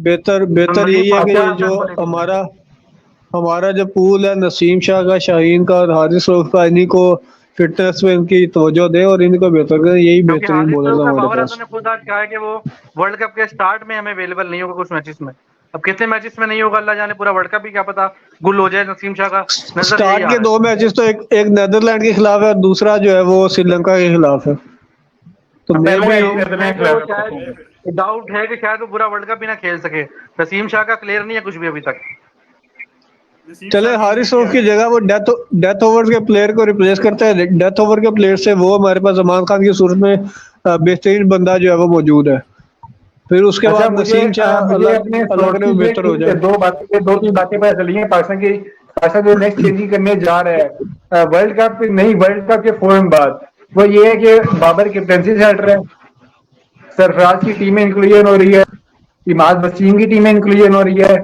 बेहतर में। है। बेहतर नदीम यही है कि पाकिस्तान अच्छा, जो को नहीं लेके जाना। हमारा जो पूल है, नसीम शाह का, शाहीन का और हारिस रऊफ का, इन्हीं को फिटनेस पे इनकी तवज्जो दे और इनको बेहतर करें। यही क्योंकि बेहतरीन हारिस बॉलर रऊफ है का हमारे बाबर आजम पास। ने खुद आज कहा है कि वो वर्ल्ड कप के स्टार्ट में हमें अवेलेबल नहीं होगा कुछ मैचेस में। अब कितने मैचेस में नहीं होगा अल्लाह जाने, पूरा वर्ल्ड कप भी क्या पता गुल हो जाए नसीम शाह का, नजर यही स्टार्ट आ के रहा 2 मैचेस तो एक नीदरलैंड के खिलाफ है और दूसरा जो है वो श्रीलंका के खिलाफ है। तो मे पहले भी नेदरलैंड है कि वो खिलाफ शायद डाउट है कि शायद वो पूरा वर्ल्ड कप भी ना खेल सके। नसीम शाह का क्लियर नहीं है कुछ भी अभी तक। नसीम चले शाह की हारिस इंजरी रऊफ की है। जगह वो डेथ ओवर के प्लेयर को रिप्लेस करते हैं। डेथ ओवर के प्लेयर से वो हमारे पास जमान खान की सूरत में बेहतरीन बंदा जो है वो मौजूद है। फिर उसके अच्छा, बाद मुझे नसीम शाह मुझे अलग अपने अलग में सोर्सेज बेहतर हो से जाए। 2-3 बातें पता चली हैं पाकिस्तान जो नेक्स्ट चेंजिंग करने जा रहा है वर्ल्ड कप नहीं, वर्ल्ड कप के फौरन बाद, वो ये है कि बाबर कैप्टनसी से हट रहा है, सरफराज की टीम में इंक्लूजन हो रही है, इमाद वसीम की टीम में इंक्लूजन हो रही है,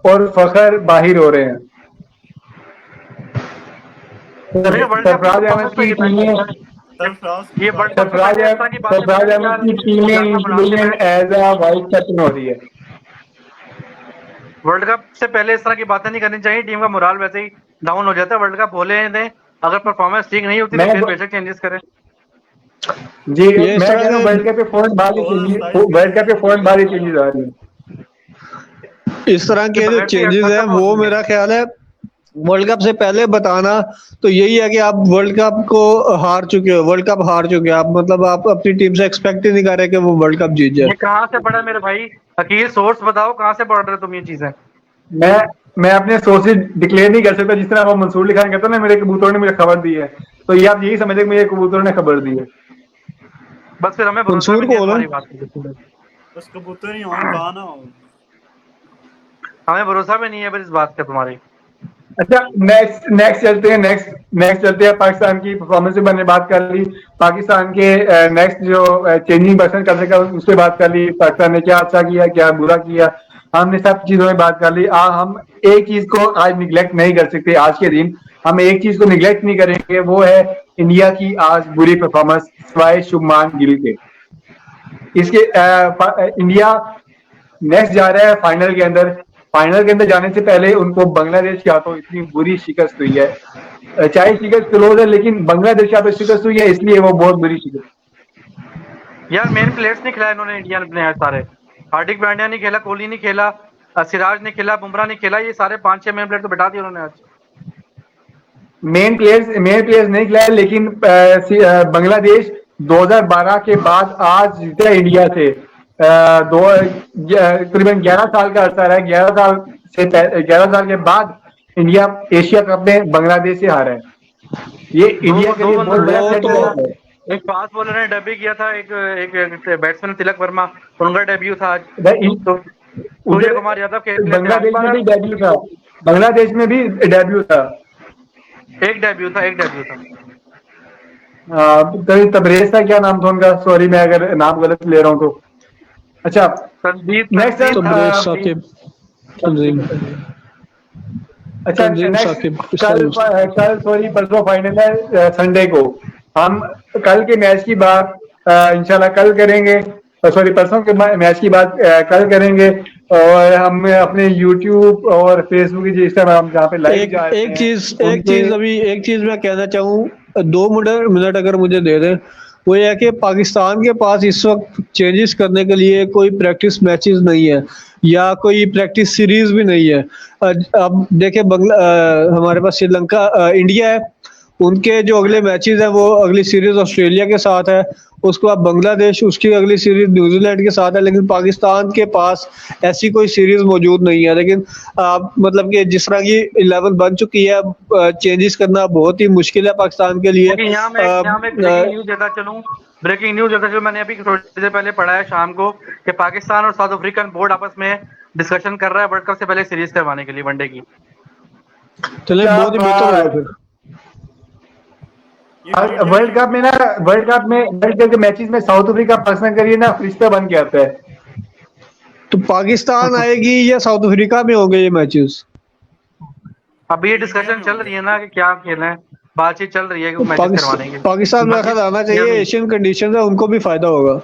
और फखर बाहिर हो रहे हैं। देखिए वर्ल्ड कप की सरफराज अहमद परफॉर्मेंस पे की डिपेंड टीमें करता है। सरफराज की ये बात वर्ल्ड कप से सरफराज पहले इस तरह की बातें सरफराज बनी कि अहमद यार की टीमें जाफर बनाते inclusion match. As a vice captain हो रही है। वर्ल्ड कप से पहले इस तरह की बातें नहीं करनी चाहिए, टीम का मोराल वैसे ही डाउन हो जाता है। वर्ल्ड कप बोले दें, अगर परफॉर्मेंस ठीक नहीं होती तो मैं फिर बेशक चेंजेस करें। जी ये इस मैं तरह कह रहा हूँ के वर्ल्ड कप पे फौरन बाहर ही चेंजेस, 2027 के वर्ल्ड कप पे फौरन बाहर ही चेंजेस आ रही है। इस तरह ये के जो बगैर से चेंजेस हैं खत्म वो होती है। मेरा ख्याल है वर्ल्ड कप से पहले बताना तो यही है कि आप वर्ल्ड कप को हार चुके हो, वर्ल्ड कप हार चुके हो आप, मतलब आप अपनी टीम से एक्सपेक्ट ही नहीं कर रहे कि वो वर्ल्ड कप जीत जाए। ये कहाँ से पढ़ा मेरे भाई? अकील सोर्स बताओ, कहाँ से पढ़ रहे हो तुम ये चीजें? मैं मैं अपने सोर्सेज डिक्लेयर नहीं कर सकता, जिस तरह वो मंसूर अली खान कहता है ना मेरे कबूतरों ने मुझे खबर दी है, तो ये आप यही समझे कि मुझे कबूतरों ने खबर दी है। बस फिर हमें भरोसा मंसूर भी नहीं है कौन है? तुम्हारी बात पे। बस कबूतर ही हो, कहा ना हो। हमें भरोसा भी नहीं है फिर इस बात का तुम्हारी। अच्छा नेक्स्ट नेक्स्ट चलते हैं, नेक्स्ट चलते हैं। पाकिस्तान की परफॉर्मेंस पे मैंने बात कर ली, पाकिस्तान के नेक्स्ट जो चेंजिंग पर्सन कर सका उस पर बात कर ली, पाकिस्तान ने क्या अच्छा किया क्या बुरा किया, हमने सब चीजों में बात कर ली। हम एक चीज को आज निगलेक्ट नहीं कर सकते, आज के दिन हम एक चीज को निगलेक्ट नहीं करेंगे, वो है इंडिया की आज बुरी परफॉर्मेंस सिवाय शुभमान गिल के। इसके इंडिया नेक्स्ट जा रहा है फाइनल के अंदर, फाइनल के अंदर जाने से पहले उनको बांग्लादेश के हाथों इतनी बुरी शिकस्त हुई है, चाहे शिकस्त क्लोज है लेकिन बांग्लादेश के हाथों शिकस्त हुई है, इसलिए वो बहुत बुरी शिकस्त। यार मेन प्लेयर्स नहीं खिलाए इन्होंने, इंडिया ने प्लेयर सारे। हार्दिक पांड्या नहीं खेला, कोहली नहीं खेला, सिराज ने खेला, बुमराह नहीं खेला, ये सारे 5-6 मेन प्लेयर तो बैठा दिए उन्होंने आज। मेन प्लेयर्स नहीं खिलाए, लेकिन बांग्लादेश 2012 के बाद आज जीता है इंडिया से। करीबन 11 साल का अर्सा रहा है, 11 साल के बाद इंडिया एशिया कप में बांग्लादेश से हारा है। ये इंडिया के दो लिए बंदों बहुत बड़ा वो सेटबैक है। तो एक फास्ट बॉलर ने डेब्यू किया था, एक बैट्समैन तिलक वर्मा, उनका डेब्यू था आज। तो सूर्य उधर कुमार यादव खेले थे आज। बांग्लादेश में भी डेब्यू था, बांग्लादेश में भी डेब्यू था। एक डेब्यू था, एक डेब्यू था। तबरेज था क्या नाम था उनका, सॉरी मैं अगर नाम गलत ले रहा हूँ तो। अच्छा नेक्स्ट तनजीम था। तबरेज साकिब, तंजीम अच्छा तंजीम नेक्स्ट साकिब कल कल सॉरी परसों फाइनल है संडे को। हम कल के मैच की बात इंशाल्लाह कल करेंगे, सॉरी परसों के मैच की बात कल करेंगे, और हम अपने YouTube और फेसबुक इंस्टाग्राम जहाँ पे लाइव एक जा रहे एक हैं चीज उन एक पे। चीज अभी एक चीज मैं कहना चाहूँ, 2 मिनट अगर मुझे दे दें, वो ये है कि पाकिस्तान के पास इस वक्त चेंजेस करने के लिए कोई प्रैक्टिस मैचेस नहीं है या कोई प्रैक्टिस सीरीज भी नहीं है। अब देखें हमारे पास श्रीलंका इंडिया है, उनके जो अगले मैचेस हैं वो अगली सीरीज ऑस्ट्रेलिया के साथ है, उसके बाद बांग्लादेश, उसकी अगली सीरीज न्यूजीलैंड के साथ है, लेकिन पाकिस्तान के पास ऐसी कोई सीरीज मौजूद नहीं है। लेकिन मतलब कि जिस तरह की 11 बन चुकी है, चेंजेस करना बहुत ही मुश्किल है पाकिस्तान के लिए। क्योंकि यहाँ मैं एक ब्रेकिंग न्यूज देता चलूँ, ब्रेकिंग न्यूज देता चलूँ, मैंने अभी थोड़ी देर पहले पढ़ा है शाम को कि पाकिस्तान और साउथ अफ्रीकन बोर्ड आपस में डिस्कशन कर रहा है वर्ल्ड कप से पहले सीरीज करवाने के लिए, वनडे की। चले बहुत ही बेहतर होगा फिर। ये मीडिया वर्ल्ड की कप में ना, वर्ल्ड कप के मैचेस में साउथ अफ्रीका पसंद करिए ना फरिश्ता बन के आता है। तो पाकिस्तान आएगी या साउथ अफ्रीका में होंगे ये मैचेस? अभी ये डिस्कशन चल रही है ना कि क्या खेलना है, बातचीत चल रही है कि मैचेस करवाने की। पाकिस्तान में ख्याल आना चाहिए, एशियन कंडीशन है, उनको भी फायदा होगा।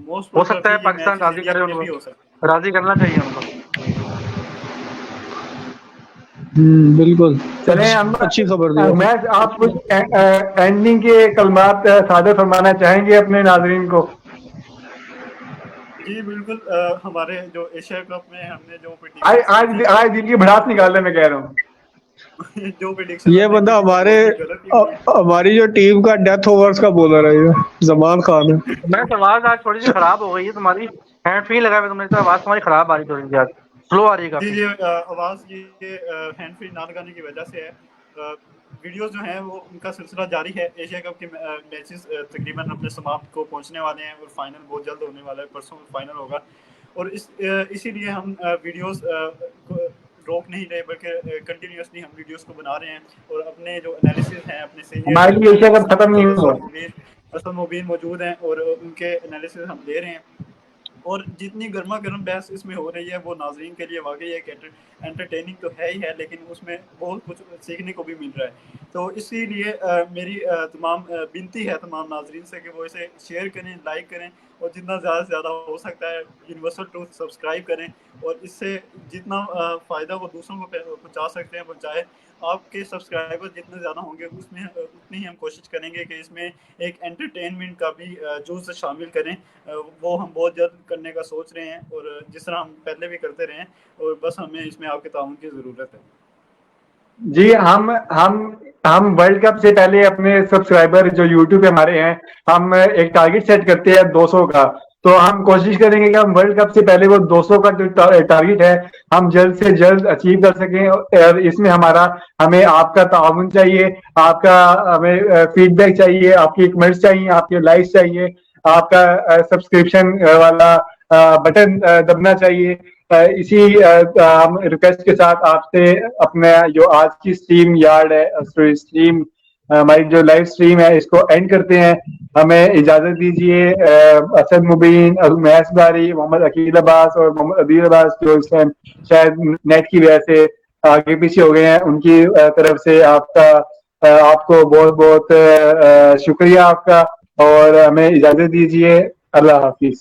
मोस्ट हो सकता है प्रोबेबली ये पाकिस्तान मैचेस राजी इंडिया करे में भी हो उनको, सकते राजी करना चाहिए उनको। बिल्कुल। चले हम अच्छी खबर दी मैं आप कुछ एंडिंग के कलमात सादर फरमाना चाहेंगे अपने नाजरीन को? जी बिल्कुल। हमारे जो एशिया कप में हमने जो आज प्रेडिक्शन की आज थी आज दिल की भड़ास निकाल रहे, मैं कह रहा हूँ। जो प्रेडिक्शन ये हमने की बंदा थी वो हमारे बहुत ही गलत निकली। हमारी जो टीम का डेथ ओवर्स का बॉलर है ये जमान खान है। मैं आवाज आज थोड़ी सी खराब हो गई है तुम्हारी, हैंड फ्री लगा हुआ तुमने तो आवाज तुम्हारी खराब आ रही थोड़ी सी आज, स्लो आ रही है जी काफी। जी आवाज़ ये हैंड फ्री ना लगाने की वजह से है। वीडियोस जो हैं वो उनका सिलसिला जारी है। एशिया कप के मैचेस तकरीबन अपने समाप्त को पहुंचने वाले हैं और फाइनल बहुत जल्द होने वाला है, परसों फाइनल होगा। और इसीलिए हम वीडियोस को रोक नहीं रहे, बल्कि कंटिन्यूसली हम वीडियोस को बना रहे हैं और अपने जो एनालिसिस हैं अपने सीनियर हमारे लिए एशिया कप एनालिस्ट खत्म नहीं मौजूद हुआ। हैं, असद मुबीन मौजूद हैं और उनके एनालिसिस हम दे रहे हैं। और जितनी गर्मा गर्म बहस इसमें हो रही है वो नाजरीन के लिए वाकई एक एंटरटेनिंग तो है ही है, लेकिन उसमें बहुत कुछ सीखने को भी मिल रहा है। तो इसीलिए मेरी तमाम विनती है तमाम नाजरीन से कि वो इसे शेयर करें, लाइक करें और जितना ज़्यादा से ज़्यादा हो सकता है यूनिवर्सल ट्रूथ सब्सक्राइब करें और इससे जितना फ़ायदा वो दूसरों को पहुँचा सकते हैं पहुँचाए। आपके सब्सक्राइबर जितने ज़्यादा होंगे उसमें उतनी ही हम कोशिश करेंगे कि इसमें एक एंटरटेनमेंट का भी जुज़ शामिल करें। वो हम बहुत जल्द करने का सोच रहे हैं और जिस तरह हम पहले भी करते रहे हैं, और बस हमें इसमें आपके ताउन की ज़रूरत है। जी, हम वर्ल्ड कप से पहले अपने सब्सक्राइबर जो यूट्यूब पे हमारे हैं, हम एक टारगेट सेट करते हैं 200 का। तो हम कोशिश करेंगे कि हम वर्ल्ड कप से पहले वो 200 का जो टारगेट है, हम जल्द से जल्द अचीव कर सकें। और इसमें हमें आपका ताउन चाहिए, आपका हमें फीडबैक चाहिए, आपकी कमेंट्स चाहिए, आपके लाइक्स चाहिए, आपका सब्सक्रिप्शन वाला बटन दबना चाहिए। इसी रिक्वेस्ट के साथ आपसे अपने जो आज की स्ट्रीम यार्ड है, स्ट्रीम हमारी जो लाइव स्ट्रीम है, इसको एंड करते हैं। हमें इजाजत दीजिए। असद मुबीन, उमैस बारी, मोहम्मद अकील अब्बास और मोहम्मद अदील अब्बास, जो इस टाइम शायद नेट की वजह से आगे पीछे हो गए हैं, उनकी तरफ से आपको बहुत बहुत शुक्रिया आपका। और हमें इजाजत दीजिए। अल्लाह हाफिज।